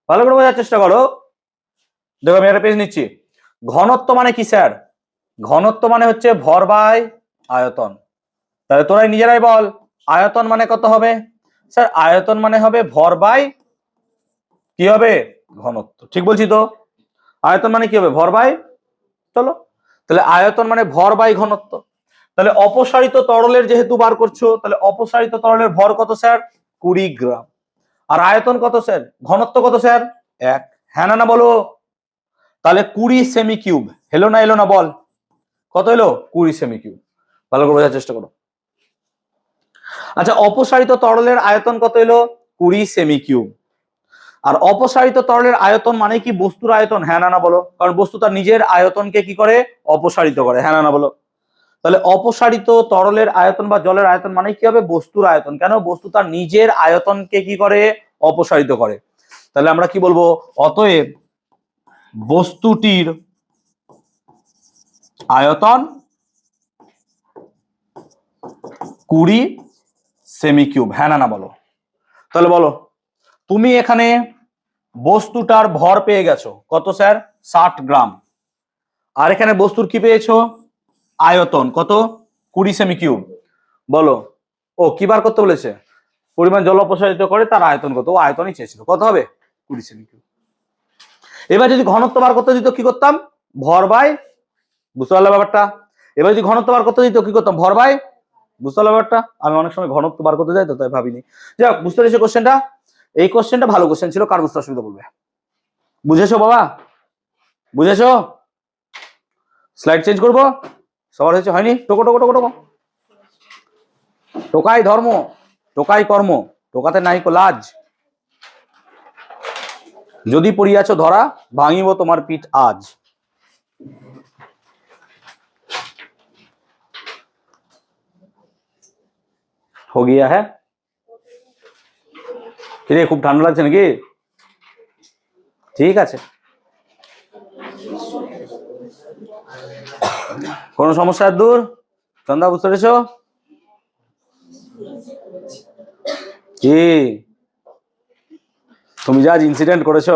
ভালো করে বোঝার চেষ্টা করো। দেখো আমি একটা পেজ নিচ্ছি। ঘনত্ব মানে কি স্যার? ঘনত্ব মানে হচ্ছে ভর বাই আয়তন। তাহলে তোরাই নিজেরাই বল আয়তন মানে কত হবে? স্যার আয়তন মানে হবে ভর বাই কি হবে ঘনত্ব, ঠিক বলছি তো? আয়তন মানে কি হবে ভর বাই, চলো তাহলে আয়তন মানে ভর বাই ঘনত্ব। তাহলে অপসারিত তরলের যেহেতু বার করছো, তাহলে অপসারিত তরলের ভর কত স্যার 20 গ্রাম, আর আয়তন কত স্যার, ঘনত্ব কত স্যার 1, হ্যাঁ না না বলো? তাহলে 20 সেমি কিউব এলো না এলো না বল? কত এলো 20 সেমি কিউব। ভালো করে বোঝার চেষ্টা করো। আচ্ছা অপসারিত তরলের আয়তন কত এলো 20 সেমি কিউব, আর অপসারিত তরলের আয়তন মানে কি বস্তুর আয়তন, হ্যাঁ না না বলো? কারণ বস্তু তার নিজের আয়তনকে কি করে অপসারিত করে, হ্যাঁ না না বলো? তাহলে অপসারিত তরলের আয়তন বা জলের আয়তন মানে কি হবে বস্তুর আয়তন, কেন বস্তু তার নিজের আয়তনকে কি করে অপসারিত করে। তাহলে আমরা কি বলবো অতএব বস্তুটির আয়তন 20 সেমি কিউব, হ্যাঁ না না বলো? তাহলে বলো তুমি এখানে বস্তুটার ভর পেয়ে গেছো কত স্যার 60 গ্রাম, আর এখানে বস্তুর কি পেয়েছো আয়তন কত 20 সেমি কিউব। বলো ও কি বার করতে বলেছে? পরিমাণ জল অপসারিত করে তার আয়তন কত, ও আয়তনই চেয়েছিল, কত হবে 20 সেমি কিউব। এবার যদি ঘনত্ব বার করতে দিত কি করতাম ভর বাই, বুঝতে পারলে ব্যাপারটা? এবার যদি ঘনত্ব বার করতে দিত কি করতাম ভর বাই, বুঝতে পারলে ব্যাপারটা? আমি অনেক সময় ঘনত্ব বার করতে যাই তো তাই ভাবিনি। যাই হোক বুঝতে পেরেছো কোশ্চেনটা? এই কোশ্চেনটা ভালো কোশ্চেন ছিল, কার বুঝতে অসুবিধা বলবে? বুঝেছো বাবা? বুঝেছো? স্লাইড চেঞ্জ করবো? সবার হয়েছে হয়নি? টোকো টোকো টোকো টোকো। টোকাই ধর্ম, টোকাই কর্ম, টোকাতে নাই কো লাজ। যদি পড়িয়াছ ধরা ভাঙিব তোমার পিঠ আজ। हो गया है? কিরে খুব ঠান্ডা লাগছে নাকি? ঠিক আছে, কোন সমস্যা দূর? চন্দা বুঝতে পেরেছো কি? তুমি যা ইনসিডেন্ট করেছো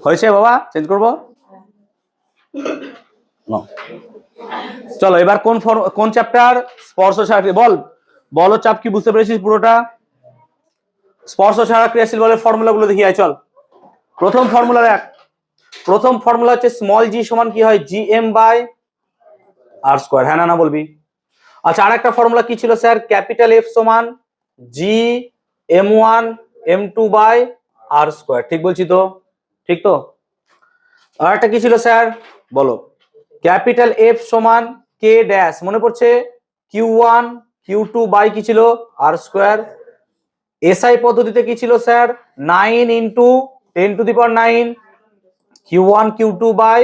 হয়েছে বাবা, চেঞ্জ করবো? চলো এবার কোন চ্যাপ্টার? স্পর্শ সারণী। বল বলো চাপ কি বুঝতে পেরেছিস পুরোটা? স্পর্শ ছাড়া ক্রিয়াশীল বলের ফর্মুলা গুলো দেখি, চল। প্রথম ফর্মুলা দেখ, প্রথম ফর্মুলা হচ্ছে স্মল জি সমান কি হয়, G M by R square, হ্যাঁ না বলবি। আচ্ছা, আর একটা ফর্মুলা কি ছিল স্যার, ক্যাপিটাল এফ সমান G M one M two by R square, ঠিক বলছি তো? ঠিক তো? আর একটা কি ছিল স্যার বলো, ক্যাপিটাল এফ সমান কে ড্যাশ, মনে পড়ছে, Q one Q two by কি ছিল, আর স্কোয়ার। এসআই পদ্ধতিতে কি ছিল sir, 9 into 10⁹ Q one Q two by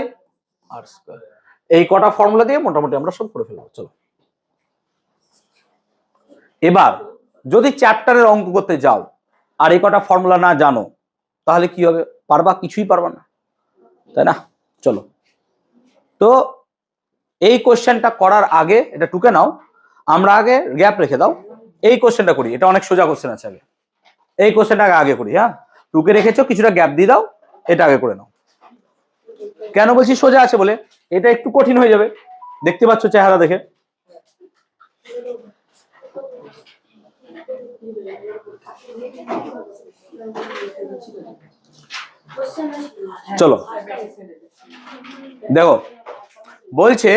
R square. এই কটা ফর্মুলা দিয়ে মোটামুটি আমরা সব করে ফেলবো, চলো। এবার যদি চ্যাপ্টারের অঙ্ক করতে যাও আর এই কটা ফর্মুলা না জানো, তাহলে কি হবে, পারবা? কিছুই পারবা না, তাই না? চলো, তো এই কোশ্চেনটা করার আগে এটা টুকে নাও, আমরা আগে গ্যাপ রেখে দাও, এই কোশ্চেনটা করি, এটা অনেক সোজা কোশ্চেন আছে, আগে এই কোশ্চেনটা আগে করি। হ্যাঁ, টুকে রেখেছো, কিছুটা গ্যাপ দিয়ে দাও, এটা আগে করে নাও। কেন বলছি সোজা আছে বলে, এটা একটু কঠিন হয়ে যাবে, দেখতে পাচ্ছ চেহারা দেখে। চলো দেখো, বলছে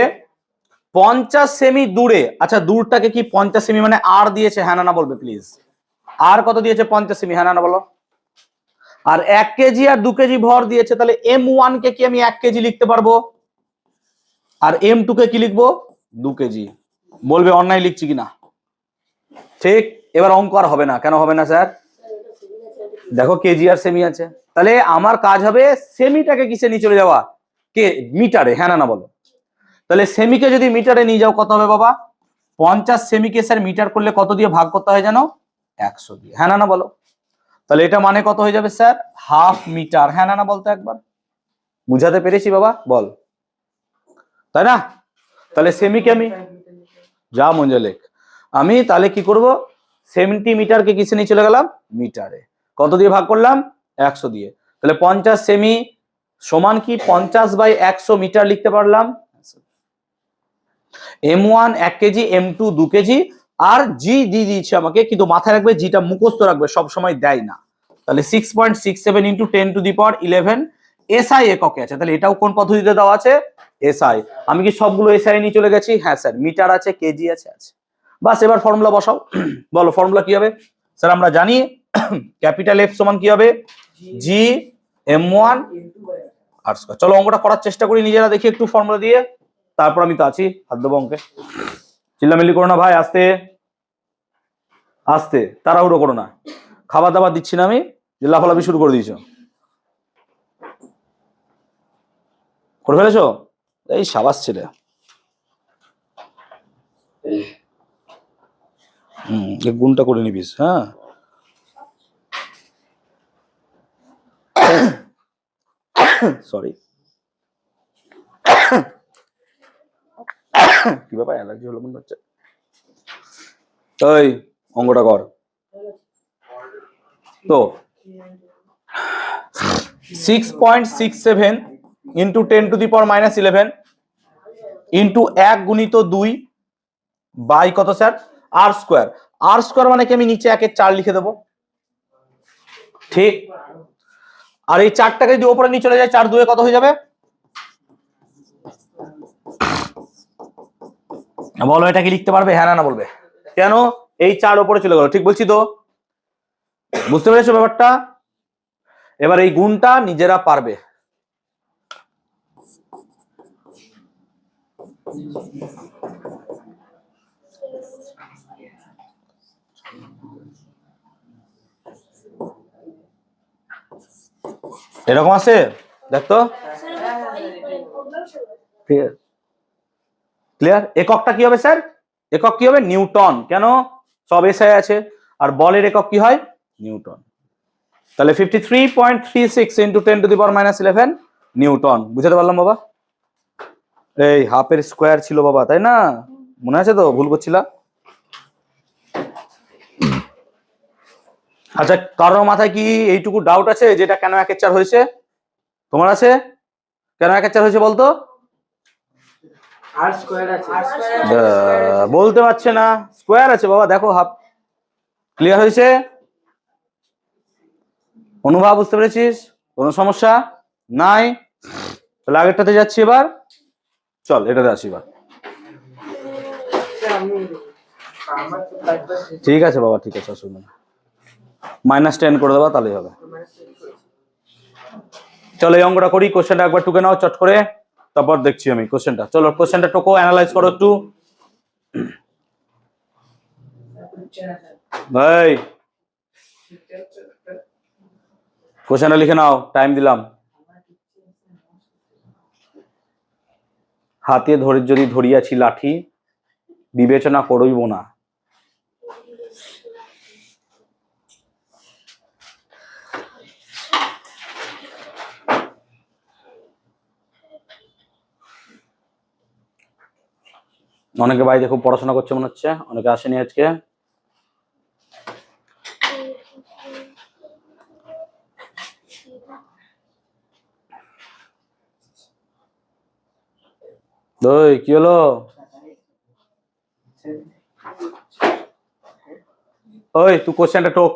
50 সেমি দূরে, আচ্ছা দূরটাকে কি 50 সেমি মানে আর দিয়েছে, হ্যাঁ না বলবে প্লিজ। আর কত দিয়েছে, 50 সেমি, হ্যাঁ না বলো। আর 1 কেজি আর 2 কেজি ভর দিয়েছে, তাহলে M1 কে কি আমি 1 কেজি লিখতে পারবো, আর M2 কে কি লিখবো, 2 কেজি। বলবে অন্যায় লিখছি কিনা। ঠিক, এবার অঙ্ক আর হবে না, কেন হবে না স্যার, দেখো কেজি আর সেমি আছে, তাহলে আমার কাজ হবে সেমিটাকে কিসে নিয়ে চলে যাওয়া, কে মিটারে, হ্যাঁ না বলো। তাহলে সেমিকে যদি মিটারে নিয়ে যাও কত হবে বাবা, 50 সেমিকে স্যার মিটার করলে কত দিয়ে ভাগ করতে হয় জানো, 100 দিয়ে, হ্যাঁ না বলো। তাহলে এটা মানে কত হয়ে যাবে স্যার, হাফ মিটার, হ্যাঁ না বলতো একবার। বুঝাতে পেরেছি বাবা, বল, তাই না? তাহলে সেমিকে আমি যা মঞ্জে লেখ, আমি তাহলে কি করব, সেন্টিমিটারকে কিসে নিয়ে চলে গেলাম, মিটারে, কত দিয়ে ভাগ করলাম, 100 দিয়ে। তাহলে 50 সেমি সমান কি 50/100 মিটার লিখতে পারলাম। M1 1 কেজি, M2 2 কেজি, আর জি দিয়ে দিয়েছে আমাকে, কিন্তু মাথায় রাখবে জিটা মুখস্থ রাখবে, সব সময় দেয় না। তাহলে 6.67 ইন্টু 10⁻11 এসআই এককে আছে, তাহলে এটাও কোন পদ্ধতিতে দেওয়া আছে, এসআই। আমি কি সবগুলো এসআই নিয়ে চলে গেছি, হ্যাঁ স্যার, মিটার আছে, কেজি আছে, বাস। এবার ফর্মুলা বসাও, বলো ফর্মুলা কি হবে স্যার, আমরা জানি ক্যাপিটাল এফ সমান কি হবে, জি M1 আর স্কয়ার। চলো অঙ্কটা করার চেষ্টা করি নিজেরা, দেখি একটু ফর্মুলা দিয়ে, তারপর আমি তো আছি, হাত দেবো অঙ্কে। চিল্লামিল্লি করো না ভাই, আস্তে আস্তে, তাড়াহুড়ো করো না, খাবার দাবার দিচ্ছি না আমি, যে লাফালাফি শুরু করে দিয়েছো, করে ফেলেছো, এই সাবাস ছেলে। গুণটা করে নিবিস, হ্যাঁ। সরি, কি ব্যাপার, অ্যালার্জি হলো মনে হচ্ছে। ওই অঙ্কটা কর তো, 6.67 ইন্টু 10⁻11 ইন্টু 1 গুণিত 2 বাই কত স্যার, আর স্কোয়ার। আর স্কোয়ার মানে কি আমি নিচে 1/4 লিখে দেবো, ঠিক। আর এই 4টাকে যদি ওপরে নিয়ে চলে যায়, 4 2 কত হয়ে যাবে, বলো এটা কি লিখতে পারবে, হ্যাঁ না বলবে। কেন, এই 4 ওপরে চলে গেল, ঠিক বলছি তো, বুঝতে পেরেছো ব্যাপারটা। এবার এই গুণটা নিজেরা পারবে, এরকম আছে, দেখতো, ক্লিয়ার। এককটা কি হবে স্যার, একক কি হবে, নিউটন, কেন, সব এসআই আছে, আর বলের একক কি হয়, নিউটন। তাহলে 53.36 ইন্টু 10⁻11 নিউটন। বুঝাতে পারলাম বাবা, এই হাফের স্কোয়ার ছিল বাবা, তাই না, মনে আছে তো, ভুল করছিলাম। আচ্ছা, কারোর মাথায় কি এইটুকু ডাউট আছে যেটা কেন 1/4 হয়েছে, তোমার আছে, কেন 1/4 হয়েছে বলতো, বলতে পারছে না, স্কোয়ার আছে বাবা, দেখো হাফ, ক্লিয়ার হয়েছে। অনুভব বুঝতে পেরেছিস? কোনো সমস্যা নাই? তাহলে আগেরটাতে যাচ্ছি এবার, চল এটাতে আসি এবার। ঠিক আছে বাবা, ঠিক আছে, অসুবিধা না, -10 করে দেবা তাহলেই হবে। চলো এই অঙ্কটা করি, কোশ্চেনটা একবার টুকে নাও চট করে, তারপর দেখছি আমি কোশ্চেনটা। চলো কোশ্চেনটা টোকো, অ্যানালাইজ করো একটু। ভাই কোশ্চেনটা লিখে নাও, টাইম দিলাম। হাতে ধরে যদি ধরিয়াছি লাঠি, বিবেচনা করইব না। অনেকে বাড়িতে খুব পড়াশোনা করছে মনে হচ্ছে, অনেকে আসেনি আজকে। ওই কি হলো? ওই তুই কোশ্চেনটা টোক।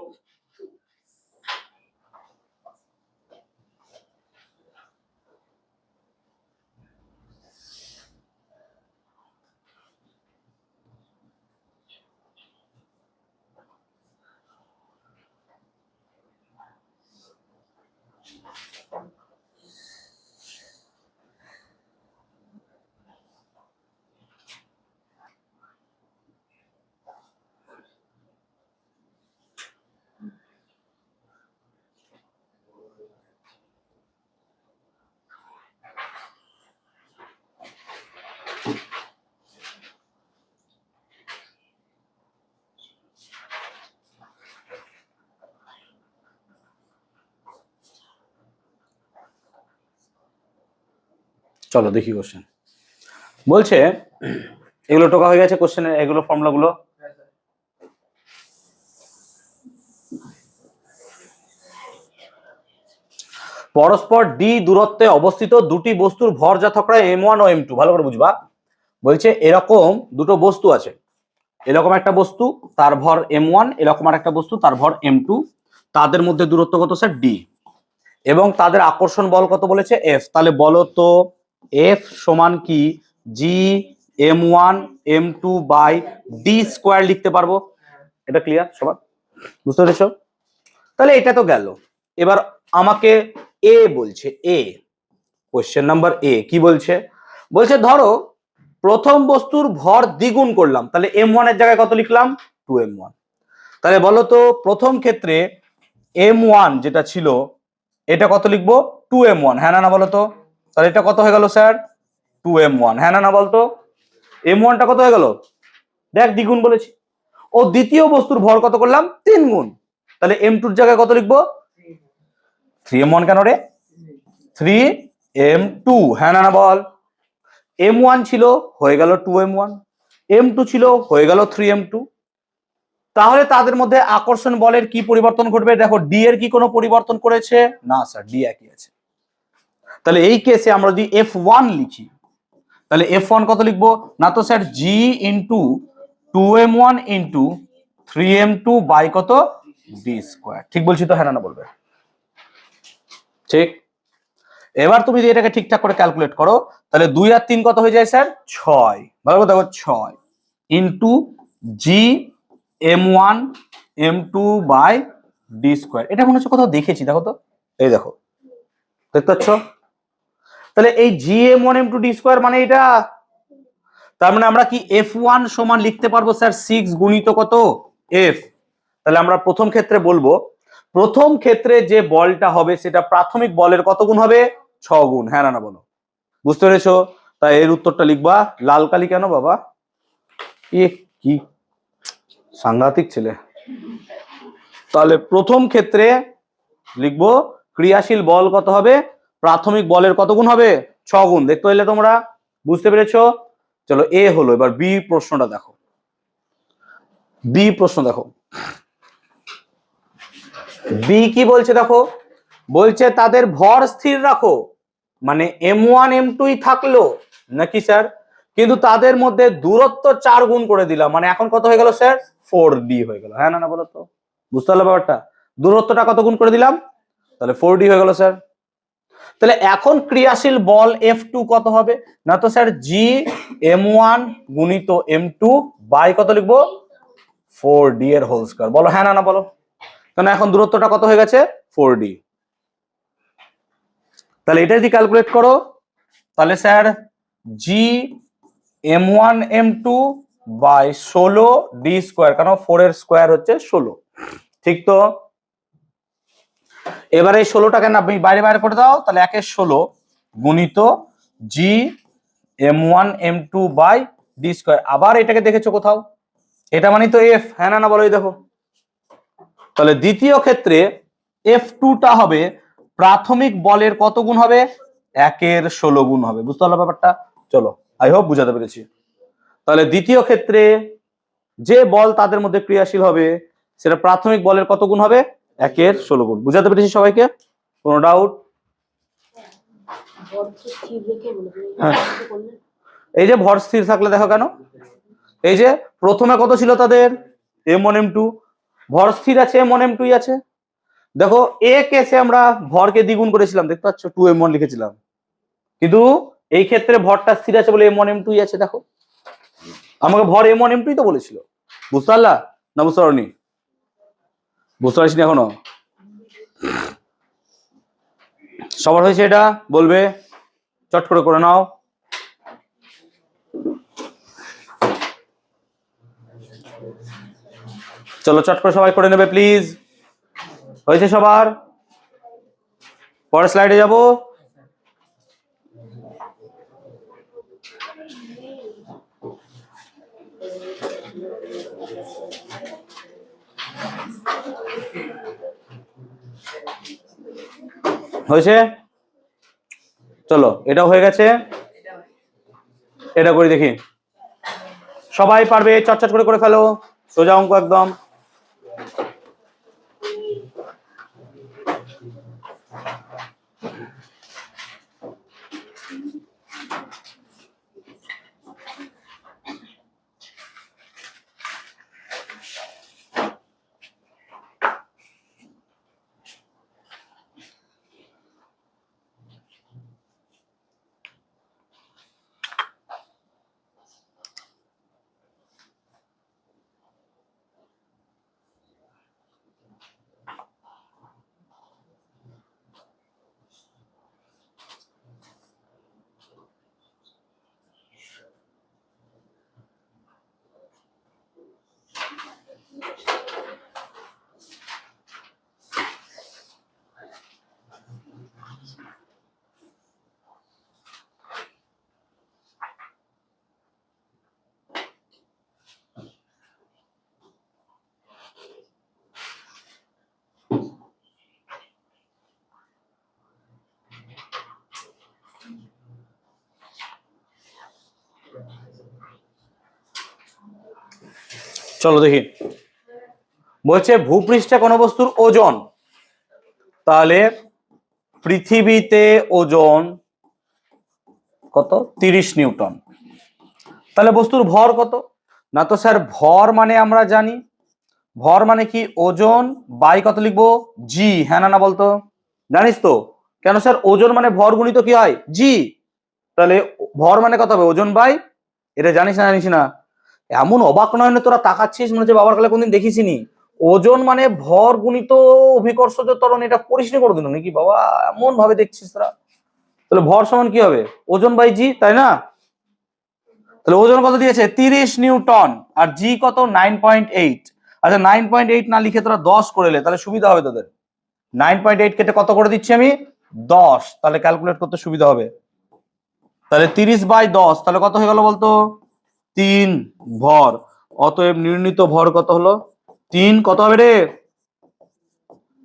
চলো দেখি কোশ্চেন। বলছে এগুলো টোকা হয়ে গেছে কোশ্চেনের, এগুলো ফর্মুলা গুলো। পরস্পর ডি দূরত্বে অবস্থিত দুটি বস্তুর ভর যথাক্রমে m1 ও m2, ভালো করে বুঝবা। বলছে এরকম দুটো বস্তু আছে, এরকম একটা বস্তু তার ভর m1, এরকম আর একটা বস্তু তার ভর m2, তাদের মধ্যে দূরত্ব কত স্যার? d, এবং তাদের আকর্ষণ বল কত বলেছে? f। তাহলে বলো তো f সমান কি g m1 m2 by d square লিখতে পারবো? এটা ক্লিয়ার সবার? বুঝতে পেরেছো? তাহলে এটা তো গেল। এবার আমাকে এ বলছে, এ কোশ্চেন নাম্বার এ কি বলছে? বলছে ধরো প্রথম বস্তুর ভর দ্বিগুণ করলাম, তাহলে m1 এর জায়গায় কত লিখলাম? 2m1। তাহলে বলো তো প্রথম ক্ষেত্রে m1 যেটা ছিল এটা কত লিখবো? 2m1, হ্যাঁ না বলো তো? তাহলে এটা কত হয়ে গেল স্যার? 2m1, হ্যাঁ না বলতো? m1টা কত হয়ে গেল? দেখ দ্বিগুণ বলেছি। ও দ্বিতীয় বস্তুর ভর কত করলাম? 3 গুণ, তাহলে m2 এর জায়গায় কত লিখবো? 3m1 কেন রে? 3m2, হ্যাঁ না বল? m1 ছিল হয়ে গেল 2m1, m2 ছিল হয়ে গেল 3m2। তাহলে তাদের মধ্যে আকর্ষণ বলের কি পরিবর্তন ঘটবে? দেখো ডি এর কি কোনো পরিবর্তন করেছে? না স্যার, ডি একই আছে। তাহলে এই কেসে আমরা যদি f1 লিখি, তাহলে f1 কত লিখবো? না তো sir g into 2m1 into 3m2 by কত? d square. ঠিক বলছি তো? হ্যাঁ না বলবে? ঠিক। এবার তুমি যদি এটাকে ঠিকঠাক করে ক্যালকুলেট করো, তাহলে 2 আর 3 কত হয়ে যায় স্যার? 6। ভালো করে দেখো, 6 into G m1 m2 by d square. এটা মনে হচ্ছে কোথাও দেখেছি, দেখো তো, এই দেখো, দেখতে পাচ্ছ? তাহলে এই জি m1 m2 d স্কোয়ার মানে এটা। তার মানে আমরা কি f1 সমান লিখতে পারবো স্যার 6 গুণিত কত? f। তাহলে আমরা প্রথম ক্ষেত্রে বলবো, প্রথম ক্ষেত্রে যে বলটা হবে সেটা প্রাথমিক বলের কত গুণ হবে? 6 গুণ, হ্যাঁ না বলো? বুঝতে পেরেছো? তাই এর উত্তরটা লিখবা। লাল কালি কেন বাবা? এ কি সাংঘাতিক ছেলে। তাহলে প্রথম ক্ষেত্রে লিখবো ক্রিয়াশীল বল কত হবে? প্রাথমিক বলের কত গুণ হবে? 6 গুণ। দেখতে পেলে তোমরা? বুঝতে পেরেছো? চলো এ হলো। এবার বি প্রশ্নটা দেখো। বি প্রশ্ন দেখো, বি কি বলছে দেখো। বলছে তাদের ভর স্থির রাখো, মানে m1 m2ই থাকলো নাকি স্যার, কিন্তু তাদের মধ্যে দূরত্ব 4 গুণ করে দিলাম, মানে এখন কত হয়ে গেল স্যার? 4d হয়ে গেল, হ্যাঁ না বলো তো? বুঝতে পারলো ব্যাপারটা? দূরত্বটা কত গুণ করে দিলাম? তাহলে 4D হয়ে গেল স্যার। তাহলে এখন ক্রিয়াশীল বল F2 কত হবে না, তো স্যার Gm1 গুণিত M2 বাই কত লিখবো 4D এর হোল স্কয়ার। বলো হ্যাঁ না বলো, কারণ এখন দূরত্বটা কত হয়ে গেছে 4D। তাহলে এটা যদি ক্যালকুলেট করো তাহলে sir Gm1 M2 by 16D square, কারণ 4 এর স্কয়ার হচ্ছে 16, ঠিক তো? এবারে এই 16টাকে না বাইরে বাইরে করে দাও, তাহলে 1 এর 16 গুণিত Gm1 M2 by D square. আবার এটাকে দেখেছো কোথাও, এটা মানে তো F, হ্যাঁ না বলো, এই দেখো। তাহলে দ্বিতীয় ক্ষেত্রে F2টা হবে প্রাথমিক বলের কত গুণ হবে 1 এর 16 গুণ হবে। বুঝতে পারলো ব্যাপারটা? চলো, আই হোপ বুঝাতে পেরেছি। তাহলে দ্বিতীয় ক্ষেত্রে যে বল তাদের মধ্যে ক্রিয়াশীল হবে সেটা প্রাথমিক বলের কত গুণ হবে 1 এর 16 গুণ। বুঝাতে পেরেছি সবাইকে? কোনো ডাউট? এই যে ভর স্থির থাকলে দেখো কেন, এই যে প্রথমে কত ছিল তাদের M1 M2, ভর স্থির আছে M1 M2 আছে। দেখো এ কেসে আমরা ভরকে দ্বিগুণ করেছিলাম, দেখতে পাচ্ছ 2M1 লিখেছিলাম, কিন্তু এই ক্ষেত্রে ভরটা স্থির আছে বলে M1 M2 আছে। দেখো আমাকে ভর M1 M2 তো বলেছিল। বুঝতে পারলা না বুঝতে পারোনি? বুঝতে পারছি না এখনো? সবার হয়েছে এটা? বলবে চট করে নাও। চলো চট করে সবাই করে নেবে প্লিজ। হয়েছে সবার? পরের স্লাইডে যাব। হয়েছে? চলো এটা হয়ে গেছে, এটা করে দেখি। সবাই পারবে, চটচট করে ফেলো, সোজা অঙ্ক একদম। চলো দেখি, বলছে ভূপৃষ্ঠে কোনো বস্তুর ওজন, তাহলে পৃথিবীতে ওজন কত 30 নিউটন। তাহলে বস্তুর ভর কত না, তো স্যার ভর মানে আমরা জানি, ভর মানে কি ওজন বাই কত লিখবো জি, হ্যাঁ না বলতো? জানিস তো কেন স্যার, ওজন মানে ভর গুণিত কি হয় জি, তাহলে ভর মানে কত হবে ওজন বাই, এটা জানিস না জানিস না? এমন অবাক নয় না তোরা তাকাচ্ছিস মনে হচ্ছে বাবার কালে কোনদিন দেখিসনি। ওজন মানে ভর গুণিত অভিকর্ষজ ত্বরণ, এটা পড়িসনি কোনোদিন নাকি বাবা? এমন ভাবে দেখছিস তোরা। তাহলে ভর সমান কি হবে ওজন বাই জি, তাই না? তাহলে ওজন কত দিয়েছে 30 নিউটন, আর জি কত 9.8। আচ্ছা 9.8 না লিখে তোরা 10 করে লে, তাহলে সুবিধা হবে তোদের। 9.8 কেটে কত করে দিচ্ছি আমি 10, তাহলে ক্যালকুলেট করতে সুবিধা হবে। তাহলে 30/10, তাহলে কত হয়ে গেল বলতো 3 ভর। অতএব নির্ণীত ভর কত হলো 3, কত হবে রে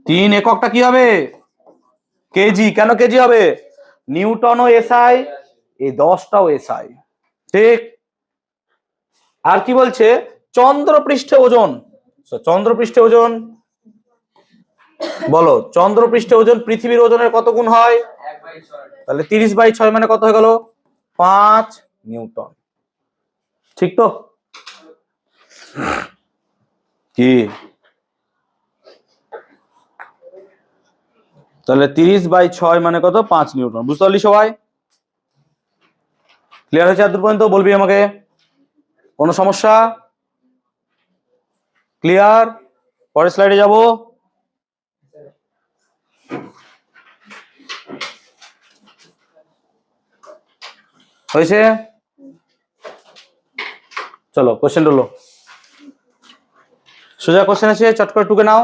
3 এককটা কি হবে কেজি। কেন কেজি হবে? নিউটন ও এসআই, এই 10টাও এসআই, ঠিক? আর কি বলছে চন্দ্রপৃষ্ঠে ওজন, চন্দ্রপৃষ্ঠে ওজন বলো, চন্দ্রপৃষ্ঠে ওজন পৃথিবীর ওজনের কত গুণ হয়? তাহলে 30/6 মানে কত হয়ে গেল 5 নিউটন, ঠিক তো? কি তাহলে 30/6 মানে কত? 5 নিউটন। বুঝতে পারলি সবাই? ক্লিয়ার হয়েছে এত পর্যন্ত? বলবি আমাকে, কোনো সমস্যা? ক্লিয়ার? পরের স্লাইডে যাব। হয়েছে? চলো কোশ্চেন হলো, সোজা কোশ্চেন আছে, চট করে টুকে নাও।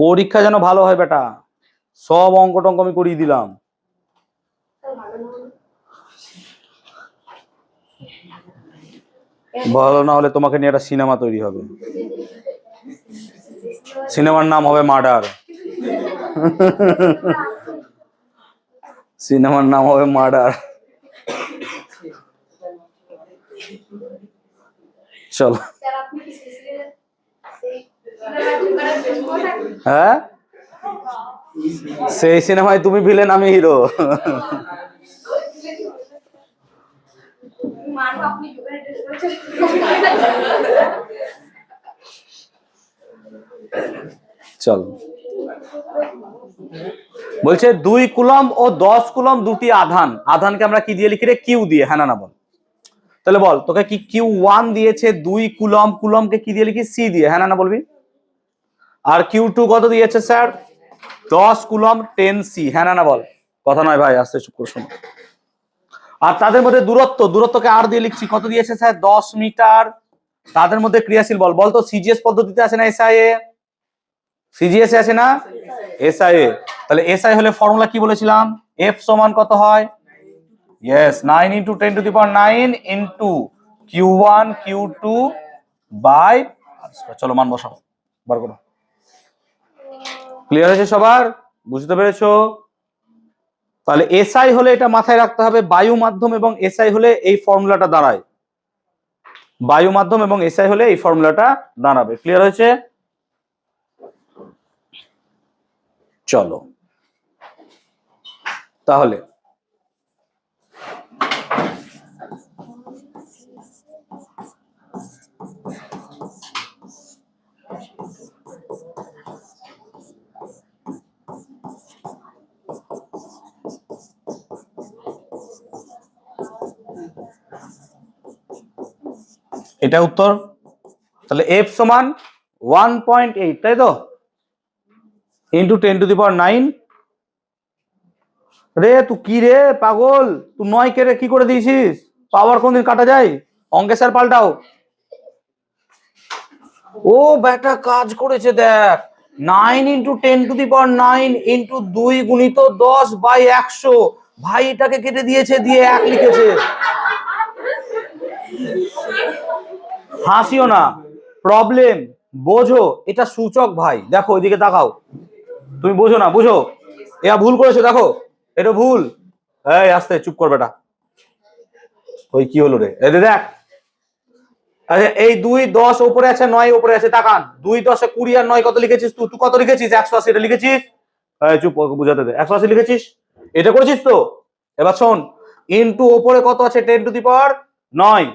পরীক্ষা যেন ভালো হয় বেটা, সব অঙ্ক টঙ্ক আমি করিয়ে দিলাম। ভালো না হলে তোমাকে নিয়ে একটা সিনেমা তৈরি হবে, সিনেমার নাম হবে মার্ডার। সিনেমার নাম হবে মার্ডার। চলো, হ্যাঁ সেই সিনেমায় তুমি ভিলেন, আমি হিরো। চল, বলছে 2 কুলম ও 10 কুলম দুটি আধান, আধানকে আমরা কি দিয়ে লিখি রে? কিউ দিয়ে। হ্যাঁ না বল? তাহলে বল, তোকে কি Q1 দিয়েছে 2 কুলম, কুলমকে কি দিয়ে লিখি? সি দিয়ে। হ্যাঁ না বলবি? আর Q2 কত দিয়েছে স্যার? 10 coulomb 10 C. হ্যাঁ না বল? কথা নয় ভাই, আস্তে চুপ করে শোনো। আর তাদের মধ্যে দূরত্ব, দূরত্বকে আর দিয়ে লিখছি, কত দিয়েছে স্যার? 10 মিটার। তাদের মধ্যে ক্রিয়াশীল বল, বল তো সিজিএস পদ্ধতিতে আছে না এসআইএ? সিজিএস আছে না এসআইএ? তাহলে এসআই হলে ফর্মুলা কি বলেছিলাম? এফ সমান কত হয়? Yes, 9 × 10⁹ into Q1 Q2 by. চলো মান বসাও, বার করো। ক্লিয়ার হয়েছে সবার? বুঝতে পেরেছো? তাহলে এসআই হলে এটা মাথায় রাখতে হবে, বায়ু মাধ্যম এবং এসআই হলে এই ফর্মুলাটা দাঁড়ায়, বায়ু মাধ্যম এবং এসআই হলে এই ফর্মুলাটা দাঁড়াবে। ক্লিয়ার হয়েছে? চলো তাহলে এটা উত্তর। তাহলে এফ সমান 1.8, তাই তো, ইন্টু 10⁹ রে। তুই কি রে পাগল, তুই 9 কে রে কি করে দিয়েছিস? পাওয়ার কোনদিন কাটা যায়? অঙ্কে স্যার পাল্টাও। ও বেটা কাজ করেছে দেখ, 9 × 10⁹ ইন্টু 2 গুণিত 10/100। ভাই এটাকে কেটে দিয়েছে, দিয়ে 1 লিখেছে। হাসিও না, প্রবলেম বোঝো, এটা সূচক ভাই। দেখো ওইদিকে তাকাও, তুমি বোঝো না? বুঝো, এরা ভুল করেছো, দেখো এটা ভুল। এই আস্তে চুপ কর বেটা। ওই কি হলো রে? এই দেখ, আচ্ছা এই 2 10 উপরে আছে, 9 উপরে আছে, তাকান। 2 10 20 আর 9 কত লিখেছিস তুই? তুই কত লিখেছিস? 180 এটা লিখেছিস? এই চুপ, বুঝাতে দে। 180 লিখেছিস, এটা করেছিস তো? এবার শোন, ইনটু উপরে কত আছে? 10⁹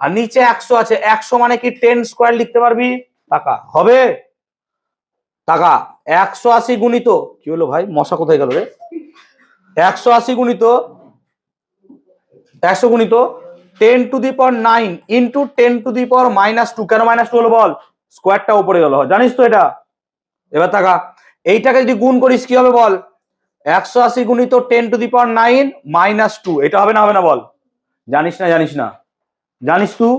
আর নিচে 100 আছে। 100 মানে কি 10 স্কয়ার লিখতে পারবি? টাকা হবে? টাকা 180 গুণিত, কি হলো ভাই, মশা কোথায় গেল রে? 180 গুণিত 100 গুণিত 10⁹ ইন্টু 10⁻²। কেন -2 হলো বল? স্কোয়ারটা উপরে গেল, জানিস তো এটা? এবার টাকা এইটাকে যদি গুণ করিস কি হবে বল? 180 গুণিত 10⁹ -2, এটা হবে না? হবে না বল? জানিস না? জানিস না? জানিস তুই?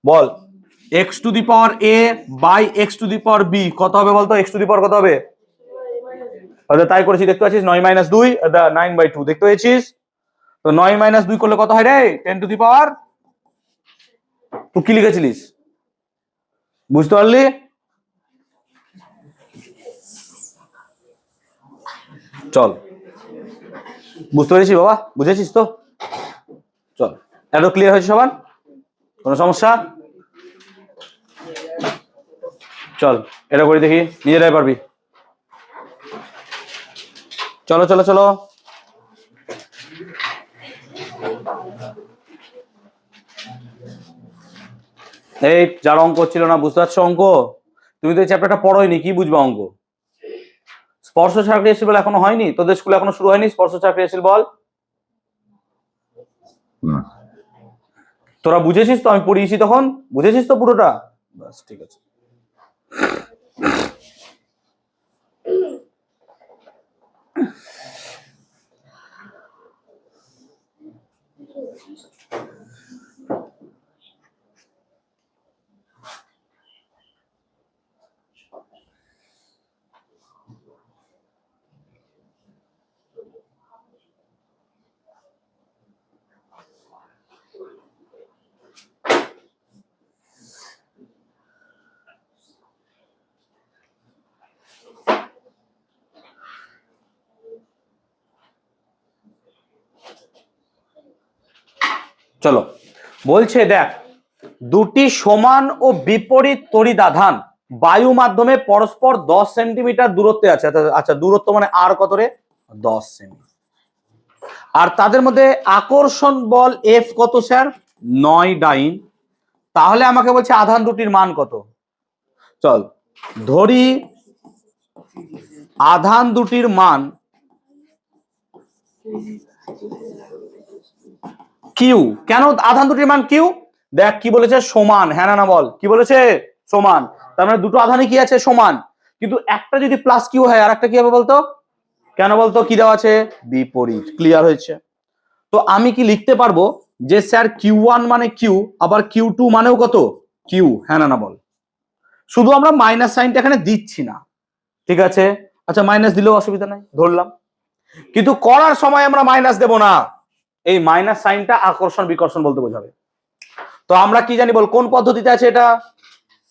বল x⁴a বাই x⁴b কত হবে বলতো? x⁴ কত হবে? তাই করেছি, দেখতে পাচ্ছিস? 9 - 2 9/2 দেখতে পেয়েছিস তো? 9 - 2 করলে কত হয় রে? 10⁻। তুই কি লিখেছিলিস? বুঝতে পারলি? চল, বুঝতে পেরেছি বাবা? বুঝেছিস তো? চল, এত ক্লিয়ার হয়েছে সবার? কোনো সমস্যা? চল এটা করে দেখি, নিজেরাই পারবি। চলো চলো চলো। এই যার অঙ্ক ছিল না, বুঝতে পারছো অঙ্ক? তুমি তো এই চ্যাপ্টারটা পড়োইনি, কি বুঝবা অঙ্ক? স্পর্শ ছাড়া ক্রিয়াশীল বল এখনো হয়নি তোদের স্কুলে, এখনো শুরু হয়নি স্পর্শ ছাড়া ক্রিয়াশীল বল? তোরা বুঝেছিস তো? আমি পড়িয়েছি তখন, বুঝেছিস তো পুরোটা? বাস ঠিক আছে। চলো, বলছে দেখ, দুটি সমান ও বিপরীত তড়িদাধান বায়ু মাধ্যমে পরস্পর 10 সেন্টিমিটার দূরত্বে আছে। আচ্ছা, দূরত্ব মানে আর কত রে? 10 সেমি। আর তাদের মধ্যে আকর্ষণ বল এফ কত স্যার? 9 ডাইন। তাহলে আমাকে বলছে আধান দুটির মান কত? চল ধরি আধান দুটির মান কিউ। কেন আধান দুটির মান কিউ? দেখ কি বলেছে, সমান। হ্যাঁ না বল, কি বলেছে? সমান। তার মানে দুটো আধানে কি আছে? সমান। কিন্তু একটা যদি প্লাস কিউ হয় আর একটা কি হবে বলতো? কেন বলতো? কি দেওয়া আছে? বিপরীত। ক্লিয়ার হয়েছে? তো আমি কি লিখতে পারবো যে স্যার কিউ ওয়ান মানে কিউ, আবার কিউ টু মানেও কত? কিউ। হ্যাঁ না বল? শুধু আমরা মাইনাস সাইনটা এখানে দিচ্ছি না, ঠিক আছে? আচ্ছা, মাইনাস দিলেও অসুবিধা নাই, ধরলাম। কিন্তু করার সময় আমরা মাইনাস দেব না, এই মাইনাস সাইনটা আকর্ষণ বিকর্ষণ বলতে বোঝাবে। তো আমরা কি জানি বল, কোন পদ্ধতিতে আছে এটা?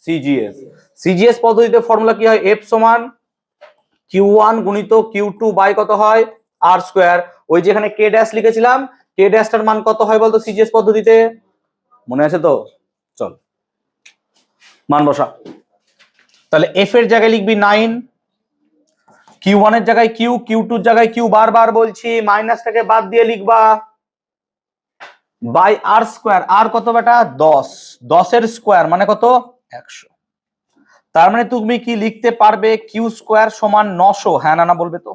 সিজিএস। সিজিএস পদ্ধতিতে ফর্মুলা কি হয়? এফ সমান কিউ ওয়ান গুণিত কিউ টু বাই কত হয়? আর স্কোয়ার। ওই যেখানে কে ড্যাশ লিখেছিলাম, কে ড্যাশটার মান কত হয় বলতো সিজিএস পদ্ধতিতে? মনে আছে তো? চল মান বসা। তাহলে এফ এর জায়গায় লিখবি 9, কিউ ওয়ান এর জায়গায় কিউ, কিউ টুর জায়গায় কিউ, বারবার বলছি মাইনাসটাকে বাদ দিয়ে লিখবা বাই আর স্কোয়ার। আর কত বেটা? 10। 10 এর স্কোয়ার মানে কত? 100। তার মানে তুমি কি লিখতে পারবে? কিউ স্কোয়ার সমান 900। হ্যাঁ না বলবে তো?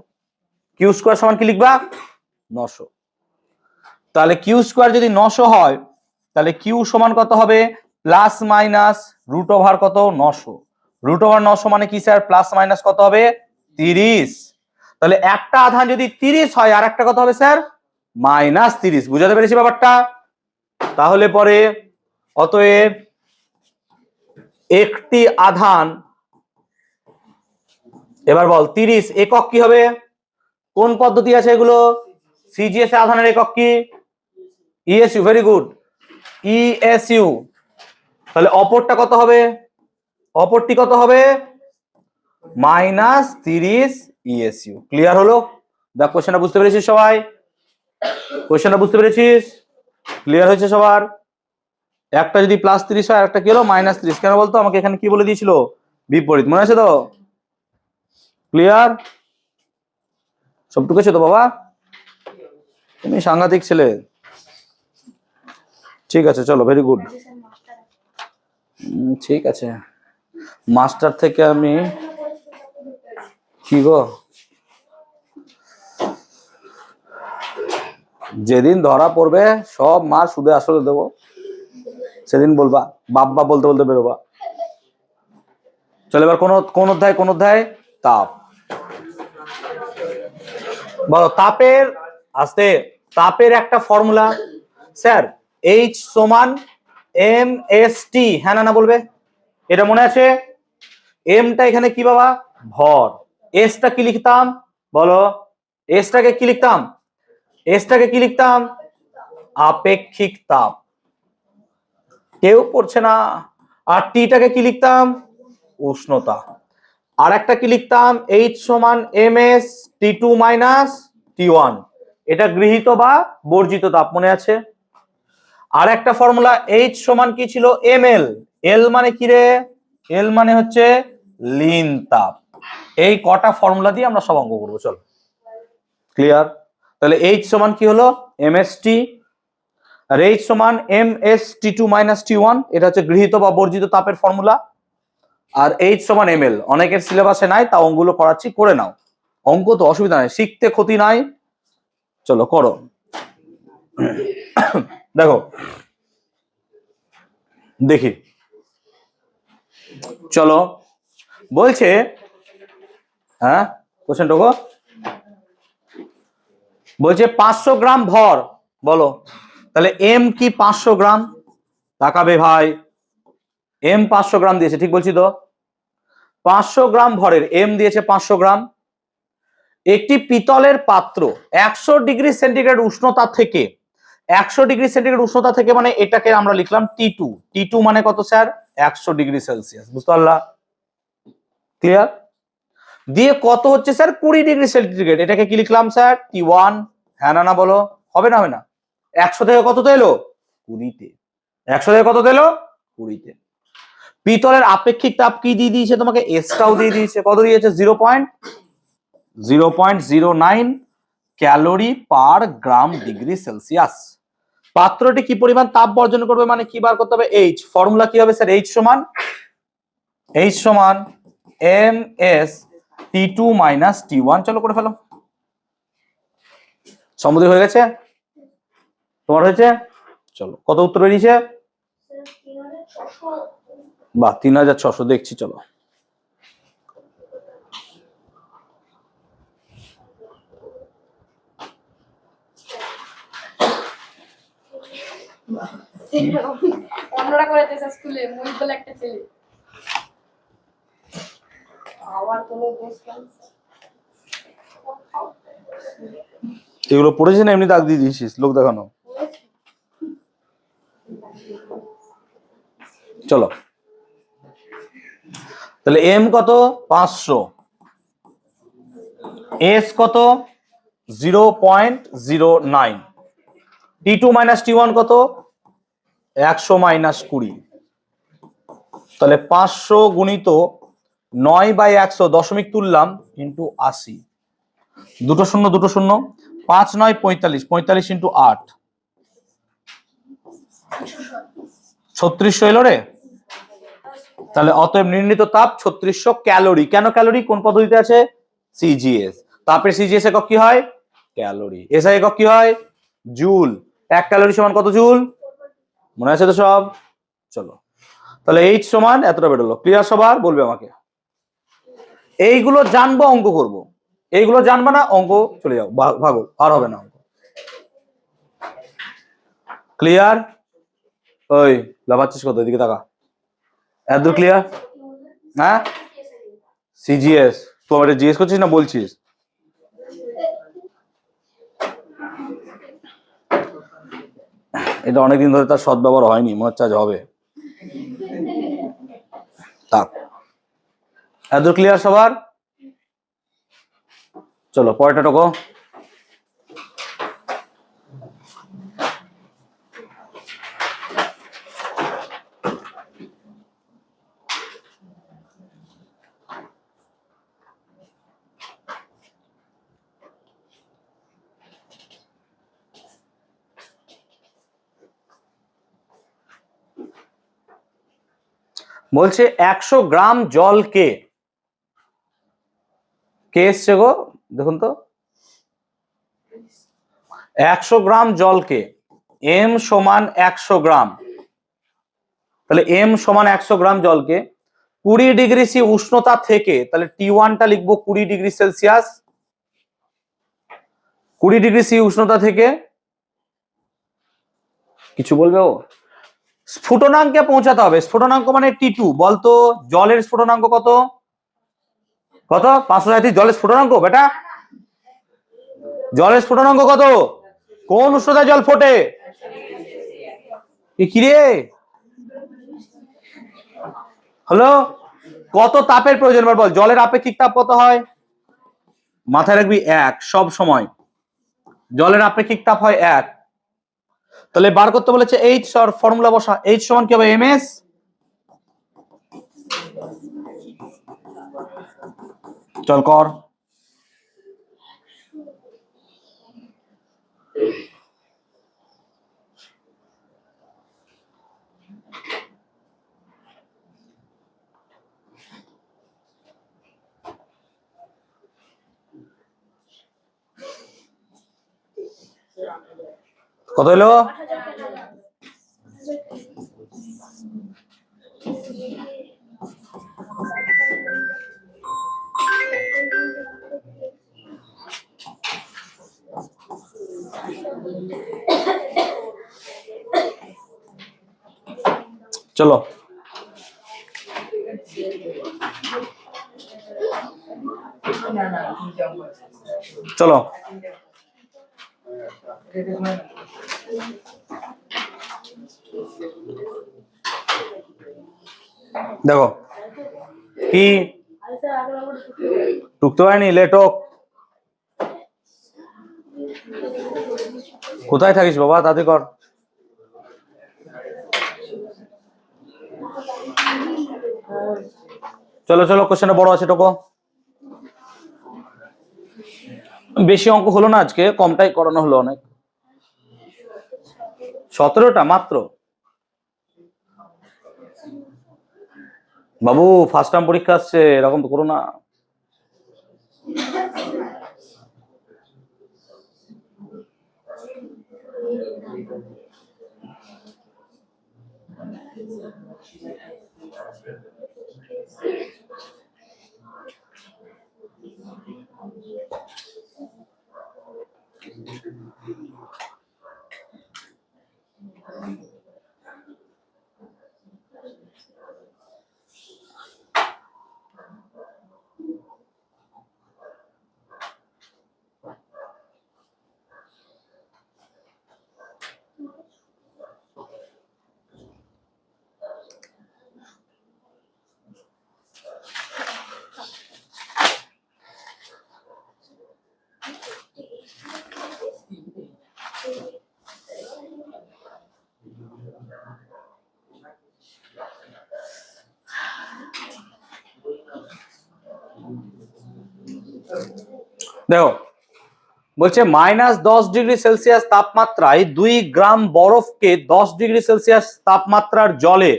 কিউ স্কোয়ার সমান কি লিখবা? 900। তাহলে কিউ স্কোয়ার যদি 900 হয়, তাহলে কিউ সমান কত হবে? প্লাস মাইনাস রুট ওভার কত? 900। রুট ওভার 900 মানে কি স্যার? প্লাস মাইনাস কত হবে? 30। তাহলে একটা আধান যদি 30 হয় আর একটা কত হবে স্যার? মাইনাস 30। বুঝাতে পেরেছি ব্যাপারটা? তাহলে পরে অতএব একটি আধান, এবার বল 30 একক কি হবে? কোন পদ্ধতি আছে এগুলো? সিজিএস এ আধানের একক কি? ইএসইউ। Very good, ESU. তাহলে অপরটা কত হবে? অপরটি কত হবে? Minus 30 ESU. ক্লিয়ার হলো? দেখ কোশ্চেনটা বুঝতে পেরেছিস সবাই? কোশ্চেনটা বুঝতে পেরেছিস? ক্লিয়ার হয়েছে সবার? একটা যদি প্লাস 30 হয় আর একটা কি হলো? মাইনাস 30। কেন বলতো? আমাকে এখানে কি বলে দিয়েছিল? বিপরীত। মনে আছে তো? ক্লিয়ার? সব টুকেছো তো বাবা? তুমি সাংঘাতিক ছেলে। ঠিক আছে, চলো, ভেরি গুড। ঠিক আছে, মাস্টার থেকে আমি কি গো, যেদিন ধরা পড়বে সব মার সুদে আসলে দেবো, সেদিন বলবা বাব্বা বলতে বলতে বেরোবা। চলো এবার কোন অধ্যায়? তাপ। বলো তাপের, আস্তে, তাপের একটা ফর্মুলা স্যার, এইচ সমান এম এস টি। হ্যাঁ না বলবে? এটা মনে আছে? এমটা এখানে কি বাবা? ভর। এসটা কি লিখতাম বলো? এসটাকে কি লিখতাম? এসটাকে কি লিখতাম? আপেক্ষিক তাপ। কেউ পড়ছে না। আর টিটাকে কি লিখতাম? উষ্ণতা। আর একটা কি লিখতাম? এইচ সমান M S T two minus T one. এটা গৃহীত বা বর্জিত তাপ, মনে আছে? আর একটা ফর্মুলা এইচ সমান কি ছিল? M L. এল মানে কি রে? এল মানে হচ্ছে লীন তাপ। এই কটা ফর্মুলা দিয়ে আমরা সব অঙ্ক করবো। চল, ক্লিয়ার? তাহলে এইচ সমান কি হলো? M S T. আর এইচ সমান M S T two minus T one, এটা হচ্ছে গৃহীত বা বর্জিত তাপের ফর্মুলা। আর এইচ সমান এম এল, অনেকের সিলেবাসে নাই, তা অঙ্কগুলো পড়াচ্ছি, করে নাও। অঙ্ক তো অসুবিধা নাই, শিখতে ক্ষতি নাই। চলো করো। দেখো দেখি, চলো বলছে, হ্যাঁ কোশ্চেন টোকো বলছে 500 গ্রাম ভর, বলো তাহলে এম কি 500 গ্রাম, তাকাবে ভাই, এম 500 গ্রাম দিয়েছে, ঠিক বলছি তো? 500 গ্রাম ভরের এম দিয়েছে 500 গ্রাম। একটি পিতলের পাত্র 100 ডিগ্রি সেন্টিগ্রেড উষ্ণতা থেকে, 100 ডিগ্রি সেন্টিগ্রেড উষ্ণতা থেকে মানে এটাকে আমরা লিখলাম T2, T2 মানে কত স্যার? 100 ডিগ্রি সেলসিয়াস, বুঝতে পারলা? ক্লিয়ার? দিয়ে কত হচ্ছে স্যার? 20 ডিগ্রি সেন্টিগ্রেড, এটাকে কি লিখলাম স্যার? T1। হ্যাঁ না না বলো, হবে না হবে না? 100 থেকে কততে এলো? 20-তে। 100 থেকে কততে এলো? 20-তে। পিতলের আপেক্ষিক তাপ কি দিয়ে দিয়েছে তোমাকে? এসটাও দিয়ে দিয়েছে। কত দিয়েছে? 0.09 calorie per gram degree Celsius. পাত্রটি কি পরিমাণ তাপ বর্জন করবে মানে কি বার করতে হবে? এইচ। ফর্মুলা কি হবে স্যার? এইচ সমান M S T two minus T one. চলো করে ফেলো। সমুদ্র হয়ে গেছে? তোমার হয়েছে? চলো, কত উত্তর বেরিয়েছে? বাহ, 3600। দেখছি, চলো অন্যরা করেছে স্কুলে, মুই বলে একটা ছেলে আমার কোনো দোষ নাই। এগুলো পড়েছি না, এমনি দাগ দিয়ে দিয়েছিস লোক দেখানো। চলো তাহলে এম কত? 500, এস কত? 0.09, T2 মাইনাস T1 কত? 100 মাইনাস 20। তাহলে 500 গুণিত 9/100, দশমিক তুললাম, ইন্টু 80, দুটো শূন্য দুটো শূন্য, 5 9 45, 45 ইন্টু 8, 3600 এলো রে। তাহলে অতএব নির্ণীত তাপ 3600 ক্যালোরি। কেন ক্যালোরি? কোন পদ্ধতিতে আছে? সিজিএস। তাপের সিজিএস একক কি হয়? ক্যালোরি। এসআই একক কি হয়? জুল। 1 ক্যালোরি সমান কত জুল? মনে আছে তো সব? চলো তাহলে এইচ সমান এতটা বেরোলো। ক্লিয়ার সবার? বলবে আমাকে। এইগুলো জানবো, অঙ্ক করব। এইগুলো জানবা না, অঙ্ক চলে যাও, ভাগো, আর হবে না অঙ্ক। ক্লিয়ার? ওই লাভাচ্ছিস কত? এদিকে তাকা। এত ক্লিয়ার? হ্যাঁ, সিজিএস। তুই আমাকে জিজ্ঞেস করছিস না বলছিস? এটা অনেকদিন ধরে তার সদ্ব্যবহার হয়নি, মনে হচ্ছে আজ হবে। থাক, এত ক্লিয়ার সবার? চলো পরেরটা টোকো। বলছে 100 গ্রাম জলকে, কে এসছে গো দেখুন তো, 100 গ্রাম জলকে এম সমান 100 গ্রাম, তাহলে এম সমান 100 গ্রাম জলকে 20 ডিগ্রি সি উষ্ণতা থেকে, তাহলে T1টা লিখবো 20 ডিগ্রি সেলসিয়াস, 20 ডিগ্রি সি উষ্ণতা থেকে, কিছু বলবে ও, স্ফুটনাঙ্কে পৌঁছাতে হবে। স্ফুটনাঙ্ক মানে T2, বলতো জলের স্ফুটনাঙ্ক কত? কত? 537। জলের স্ফুটনাঙ্ক বেটা, জলের স্ফুটনাঙ্ক কত? কোন উষ্ণতায় জল ফোটে? কি রে হলো? কত তাপের প্রয়োজন বল? জলের আপেক্ষিক তাপ কত হয়? মাথায় রাখবি 1 সব সময়। জলের আপেক্ষিক তাপ হয় 1। তাহলে বার করতে বলেছে এইচ, ফর্মুলা বসা। এইচ সমান কি হবে? এমএস চল কর। কত হলো? চলো চলো দেখো কি টুকতে পারিনি, লেটক কোথায় থাকিস বাবা, তাতে কর। চলো চলো, কোশ্চেনটা বড় আছে, টোকো। বেশি অঙ্ক হলো না আজকে, কমটাই করানো হলো অনেক। 17টা মাত্র। বাবু ফার্স্ট টার্ম পরীক্ষা আসছে, এরকম করো না। দেখো বলছে -10 ডিগ্রি সেলসিয়াস তাপমাত্রায় 2 গ্রাম বরফকে 10 ডিগ্রি সেলসিয়াস তাপমাত্রার জলে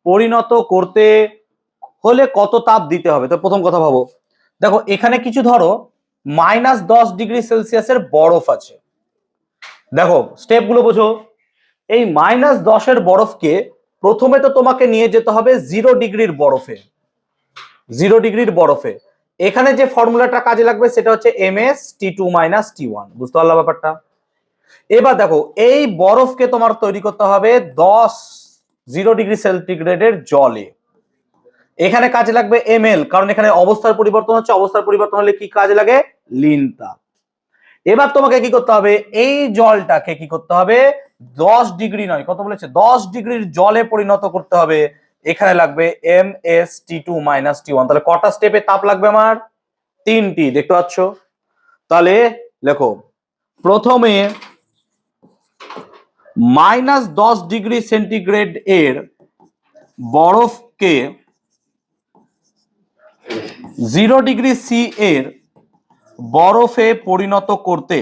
পরিণত করতে হলে কত তাপ দিতে হবে। তো প্রথম কথা ভাবো, দেখো এখানে কিছু ধরো -10 ডিগ্রি সেলসিয়াসের বরফ আছে। দেখো স্টেপ গুলো বোঝো। এই -10 বরফকে প্রথমে তো তোমাকে নিয়ে যেতে হবে 0 ডিগ্রির বরফে। 0 ডিগ্রির বরফে এখানে যে ফর্মুলাটা কাজে লাগবে সেটা হচ্ছে MS-T2 - T1। বুঝতে পারলা ব্যাপারটা? এবার দেখো এই বরফকে তোমার তৈরি করতে হবে 0 ডিগ্রি সেন্টিগ্রেডের জলে। এখানে কাজে লাগবে ml, কারণ এখানে অবস্থার পরিবর্তন হচ্ছে। অবস্থার পরিবর্তন হলে কি কাজে লাগে? লিন তাপ। এবার তোমাকে কি করতে হবে? এই জলটাকে কি করতে হবে? 10 ডিগ্রি নয়, কত বলেছে? 10 ডিগ্রির জলে পরিণত করতে হবে। এখানে লাগবে MS-T2 - T1। তাহলে কটা স্টেপে তাপ লাগবে আমার? 3টি। দেখতে পাচ্ছ? তাহলে লেখো, প্রথমে -10 ডিগ্রি সেন্টিগ্রেড এর বরফকে 0 ডিগ্রি এর বরফে পরিণত করতে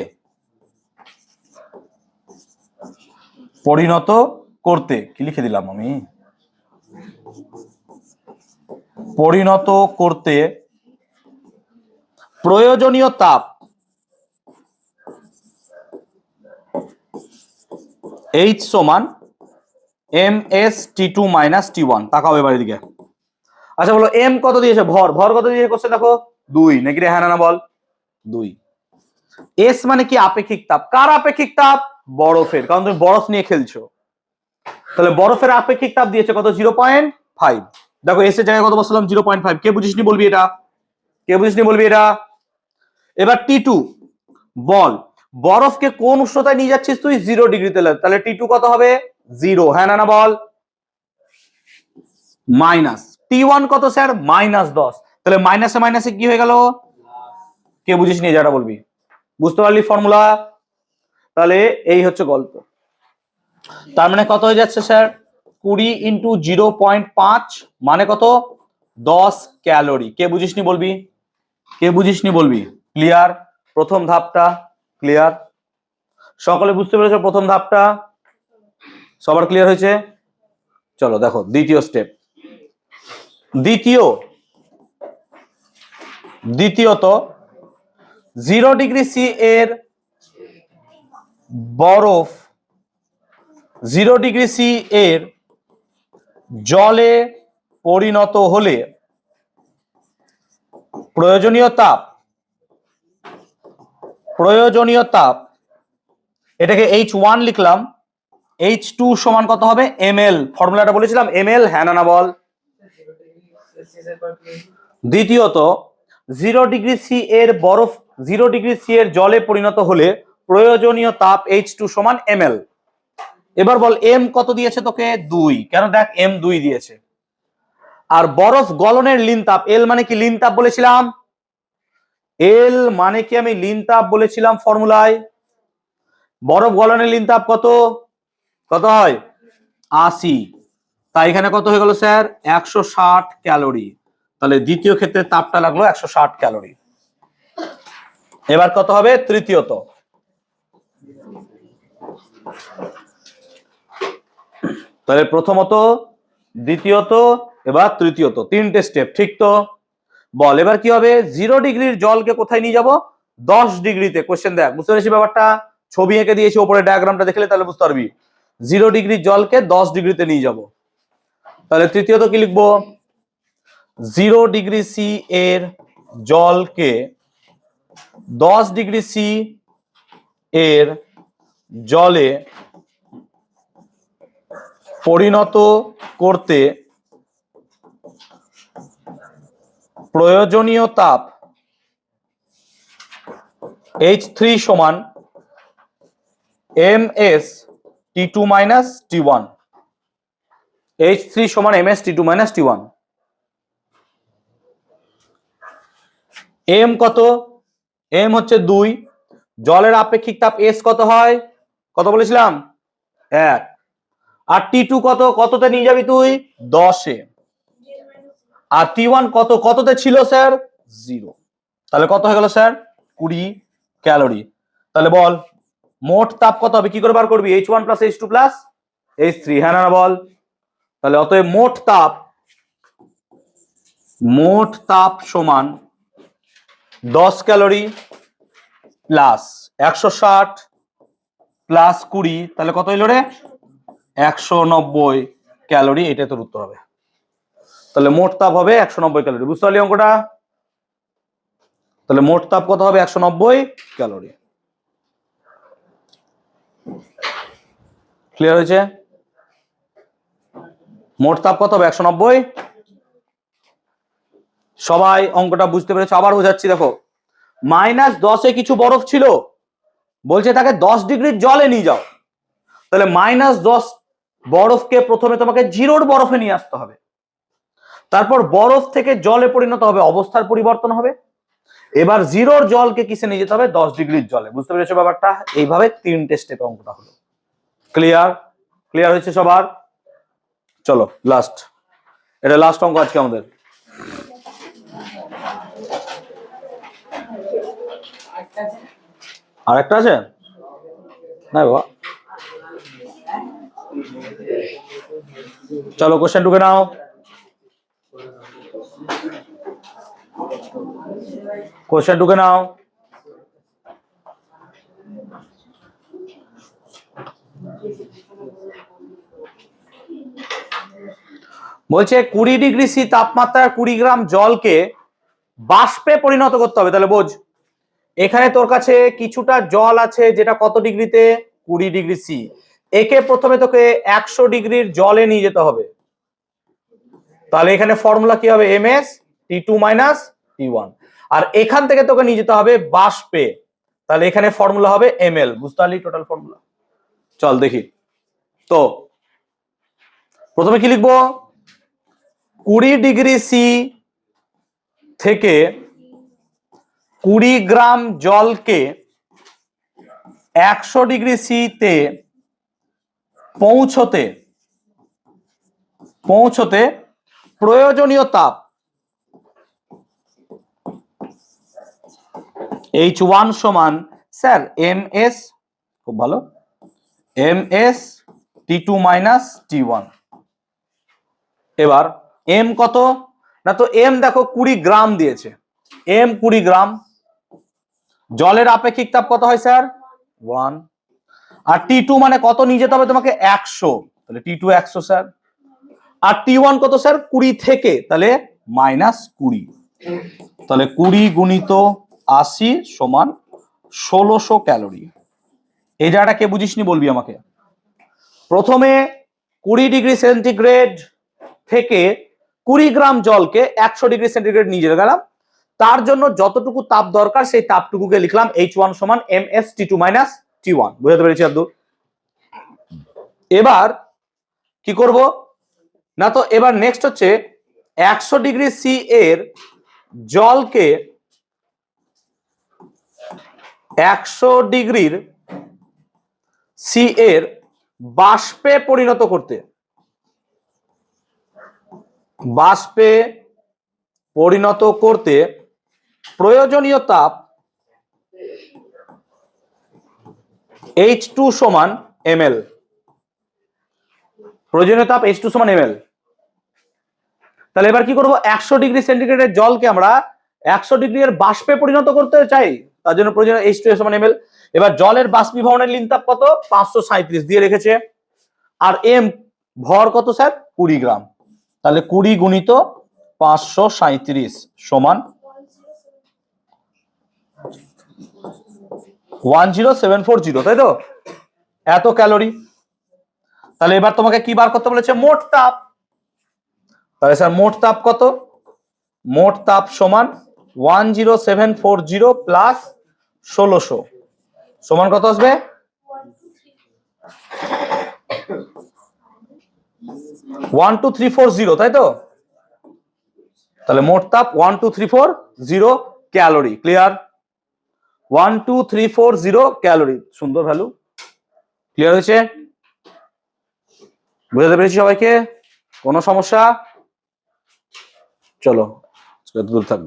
কি লিখে দিলাম আমি? পরিণত করতে প্রয়োজনীয় তাপ H সমান MS-T2 - T1। তাকাও এবার এদিকে। আচ্ছা বলো m কত দিয়েছে? ভর কত দিয়েছে কোশ্চেন দেখো? 2 নাকি রে? হ্যাঁ না বল? 2। S মানে কি? আপেক্ষিক তাপ। কার আপেক্ষিক তাপ? বরফের, কারণ তুমি বরফ নিয়ে খেলছো। তাহলে বরফের আপেক্ষিক তাপ দিয়েছে কত? 0.5। দেখো এস এর জায়গায় কত বসালাম? 0.5। কে বুঝিসনি বলবি এটা? কে বুঝিসনি বলবি এটা? এবার T2 বল, বরফকে কোন উষ্ণতায় নিয়ে যাচ্ছিস তুই? 0 ডিগ্রিতে। তাহলে T2 কত হবে? 0। হ্যাঁ না বল? মাইনাস T1 কত স্যার? -10। তাহলে মাইনাসে মাইনাসে কি হয়ে গেল? কে বুঝিসনি যেটা বলবি? বুঝতে পারলি ফর্মুলা? তাহলে এই হচ্ছে গল্প। তার মানে কত হয়ে যাচ্ছে স্যার? 20 × 0.5 মানে কত? 10 ক্যালোরি। কে বুঝিসনি বলবি? কে বুঝিসনি বলবি? ক্লিয়ার? প্রথম ধাপটা ক্লিয়ার? সকলে বুঝতে পেরেছো প্রথম ধাপটা? সবার ক্লিয়ার হয়েছে? চলো দেখো দ্বিতীয় স্টেপ। দ্বিতীয়ত 0 ডিগ্রি সি এর বরফ 0°C এর জলে পরিণত হলে প্রয়োজনীয় তাপ এটাকে H1 লিখলাম, H2 সমান কত হবে ml, ফর্মুলাটা বলেছিলাম ml, হ্যাঁ না বল। দ্বিতীয়ত 0°C এর বরফ 0°C এর জলে পরিণত হলে প্রয়োজনীয় তাপ H2 সমান ml। এবার বল m কত দিয়েছে তোকে 2, কেন দেখ m 2 দিয়েছে। আর বরফ গলনের লিন তাপ, L মানে কি লিন তাপ বলেছিলাম, L মানে কি আমি লিন তাপ বলেছিলাম ফর্মুলায়। বরফ গলনের লিন তাপ কত হয় 80, তাই এখানে কত হয়ে গেল স্যার 160 ক্যালোরি। তাহলে দ্বিতীয় ক্ষেত্রে তাপটা লাগলো 160 ক্যালোরি। এবার কত হবে তৃতীয়ত, তাহলে প্রথমত, দ্বিতীয়ত, এবার তৃতীয়ত, তিনটে স্টেপ, ঠিক তো? বল এবার কি হবে, 0°র জলকে কোথায় নিয়ে যাব 10°তে। কোশ্চেন দেখ, বুঝতে পেরেছি ব্যাপারটা, ছবি এঁকে দিয়েছি, উপরে ডায়াগ্রামটা দেখলে তাহলে বুঝতে পারবি। 0°র জলকে 10°তে নিয়ে যাব। তাহলে তৃতীয়ত কি লিখবো, 0°C এর জলকে 10°C এর জলে পরিণত করতে প্রয়োজনীয় তাপ H3 সমান ms T2 minus T1, H3 সমান ms T2 minus T1। m কত, m হচ্ছে 2, জলের আপেক্ষিক তাপ S কত হয়, কত বলেছিলাম 1, আর T2 কততে নিয়ে যাবি তুই 10-এ, আর T1 কততে ছিল স্যার 0, তাহলে কত হয়ে গেল স্যার 20 ক্যালোরি। তাহলে বল মোট তাপ কত হবে, কি করে বার করবি, H1 plus H2 plus H3, হ্যাঁ না বল। তাহলে অতএব মোট তাপ সমান 10 ক্যালোরি প্লাস 160 প্লাস 20, তাহলে কত হইল রে 190 ক্যালোরি, এটাই তোর উত্তর হবে। তাহলে মোট তাপ হবে 190 ক্যালোরি, বুঝতে পারলি অঙ্কটা? তাহলে মোট তাপ কত হবে 190 ক্যালোরি। ক্লিয়ার হয়েছে? মোট তাপ কত হবে 190। সবাই অঙ্কটা বুঝতে পেরেছো? আবার বোঝাচ্ছি, দেখো -10-এ কিছু বরফ ছিল, বলছে তাকে 10°র জলে নিয়ে যাও। তাহলে -10 বরফকে প্রথমে তোমাকে 0 বরফে নিয়ে আসতে হবে, তারপর বরফ থেকে জলে পরিণত হবে, অবস্থার পরিবর্তন হবে, এবার 0 জলকে কিসে নিয়ে যেতে হবে 10°র জলে। বুঝতে পেরেছো ব্যাপারটা? এইভাবে 3টে স্টেপে অঙ্কটা হলো। ক্লিয়ার হয়েছে সবার? চলো লাস্ট, এটা লাস্ট অঙ্ক আজকে আমাদের। আরেকটা আছে না বাবা? চলো কোশ্চেন ঢুকে নাও। বলছে 20°C তাপমাত্রার 20 গ্রাম জলকে বাষ্পে পরিণত করতে হবে। তাহলে বোঝ, এখানে তোর কাছে কিছুটা জল আছে যেটা কত ডিগ্রিতে 20°C, একে প্রথমে তোকে 100°র জলে নিয়ে যেতে হবে। তাহলে এখানে ফর্মুলা কি হবে ms T2 minus T1, আর এখান থেকে তোকে নিয়ে যেতে হবে বাষ্পে, তাহলে এখানে ফর্মুলা হবে ml। বুঝতে পারলি টোটাল ফর্মুলা? চল দেখি তো, প্রথমে কি লিখবো, 20°C থেকে 20 গ্রাম জলকে 100°C তে পৌঁছতে প্রয়োজনীয় তাপ H1 সমান স্যার ms, খুব ভালো, ms T2 minus T1। এবার m কত না, তো m দেখো 20 গ্রাম দিয়েছে, m 20 গ্রাম, জলের আপেক্ষিক তাপ কত হয় স্যার 1, আর T2 মানে কত নিয়ে যেতে হবে তোমাকে 100, তাহলে T2 100 স্যার। আর T1 কত স্যার 20 থেকে, তাহলে -20, তাহলে 20 গুণিত 80 সমান 1600 ক্যালোরি। এই জায়গাটা কে বুঝিসনি বলবি আমাকে। প্রথমে 20 ডিগ্রি সেন্টিগ্রেড থেকে 20 গ্রাম জলকে 100 ডিগ্রি সেন্টিগ্রেড নিয়ে যেতে গেলাম, তার জন্য যতটুকু তাপ দরকার সেই তাপটুকুকে লিখলাম H1 সমান ms T2 মাইনাস T1। বুঝতে পেরেছি আব্দুল? এবার কি করব না, তো এবার নেক্সট হচ্ছে 100 ডিগ্রি সি এর জলকে 100 ডিগ্রির সি এর বাষ্পে পরিণত করতে, বাষ্পে পরিণত করতে প্রয়োজনীয় তাপ H2 সমান ml। প্রয়োজনীয় তাপ H2 সমান ml। তাহলে এবার কি করব, 100 ডিগ্রি সেন্টিগ্রেডের জলকে আমরা 100 ডিগ্রি এর বাষ্পে পরিণত করতে চাই, তার জন্য প্রয়োজনীয় H2 সমান ml। এবার জলের বাষ্পীভবনের লিন তাপ কত 537 দিয়ে রেখেছে, আর m ভর কত স্যার 20 গ্রাম, তাহলে 20 গুণিত 537 সমান 10740, তাই তো? এত ক্যালোরি। তাহলে এবার তোমাকে কি বার করতে বলেছে, মোট তাপ। তাহলে স্যার মোট তাপ কত, মোট তাপ সমান 10740 প্লাস 1600 সমান কত আসবে, 12340, তাই তো? তাহলে মোট তাপ 12340 ক্যালোরি। ক্লিয়ার? 12340 ক্যালোরি, সুন্দর ভ্যালু। ক্লিয়ার হয়েছে? বুঝতে পেরেছি সবাইকে? কোনো সমস্যা? চলো দূর থাকবে।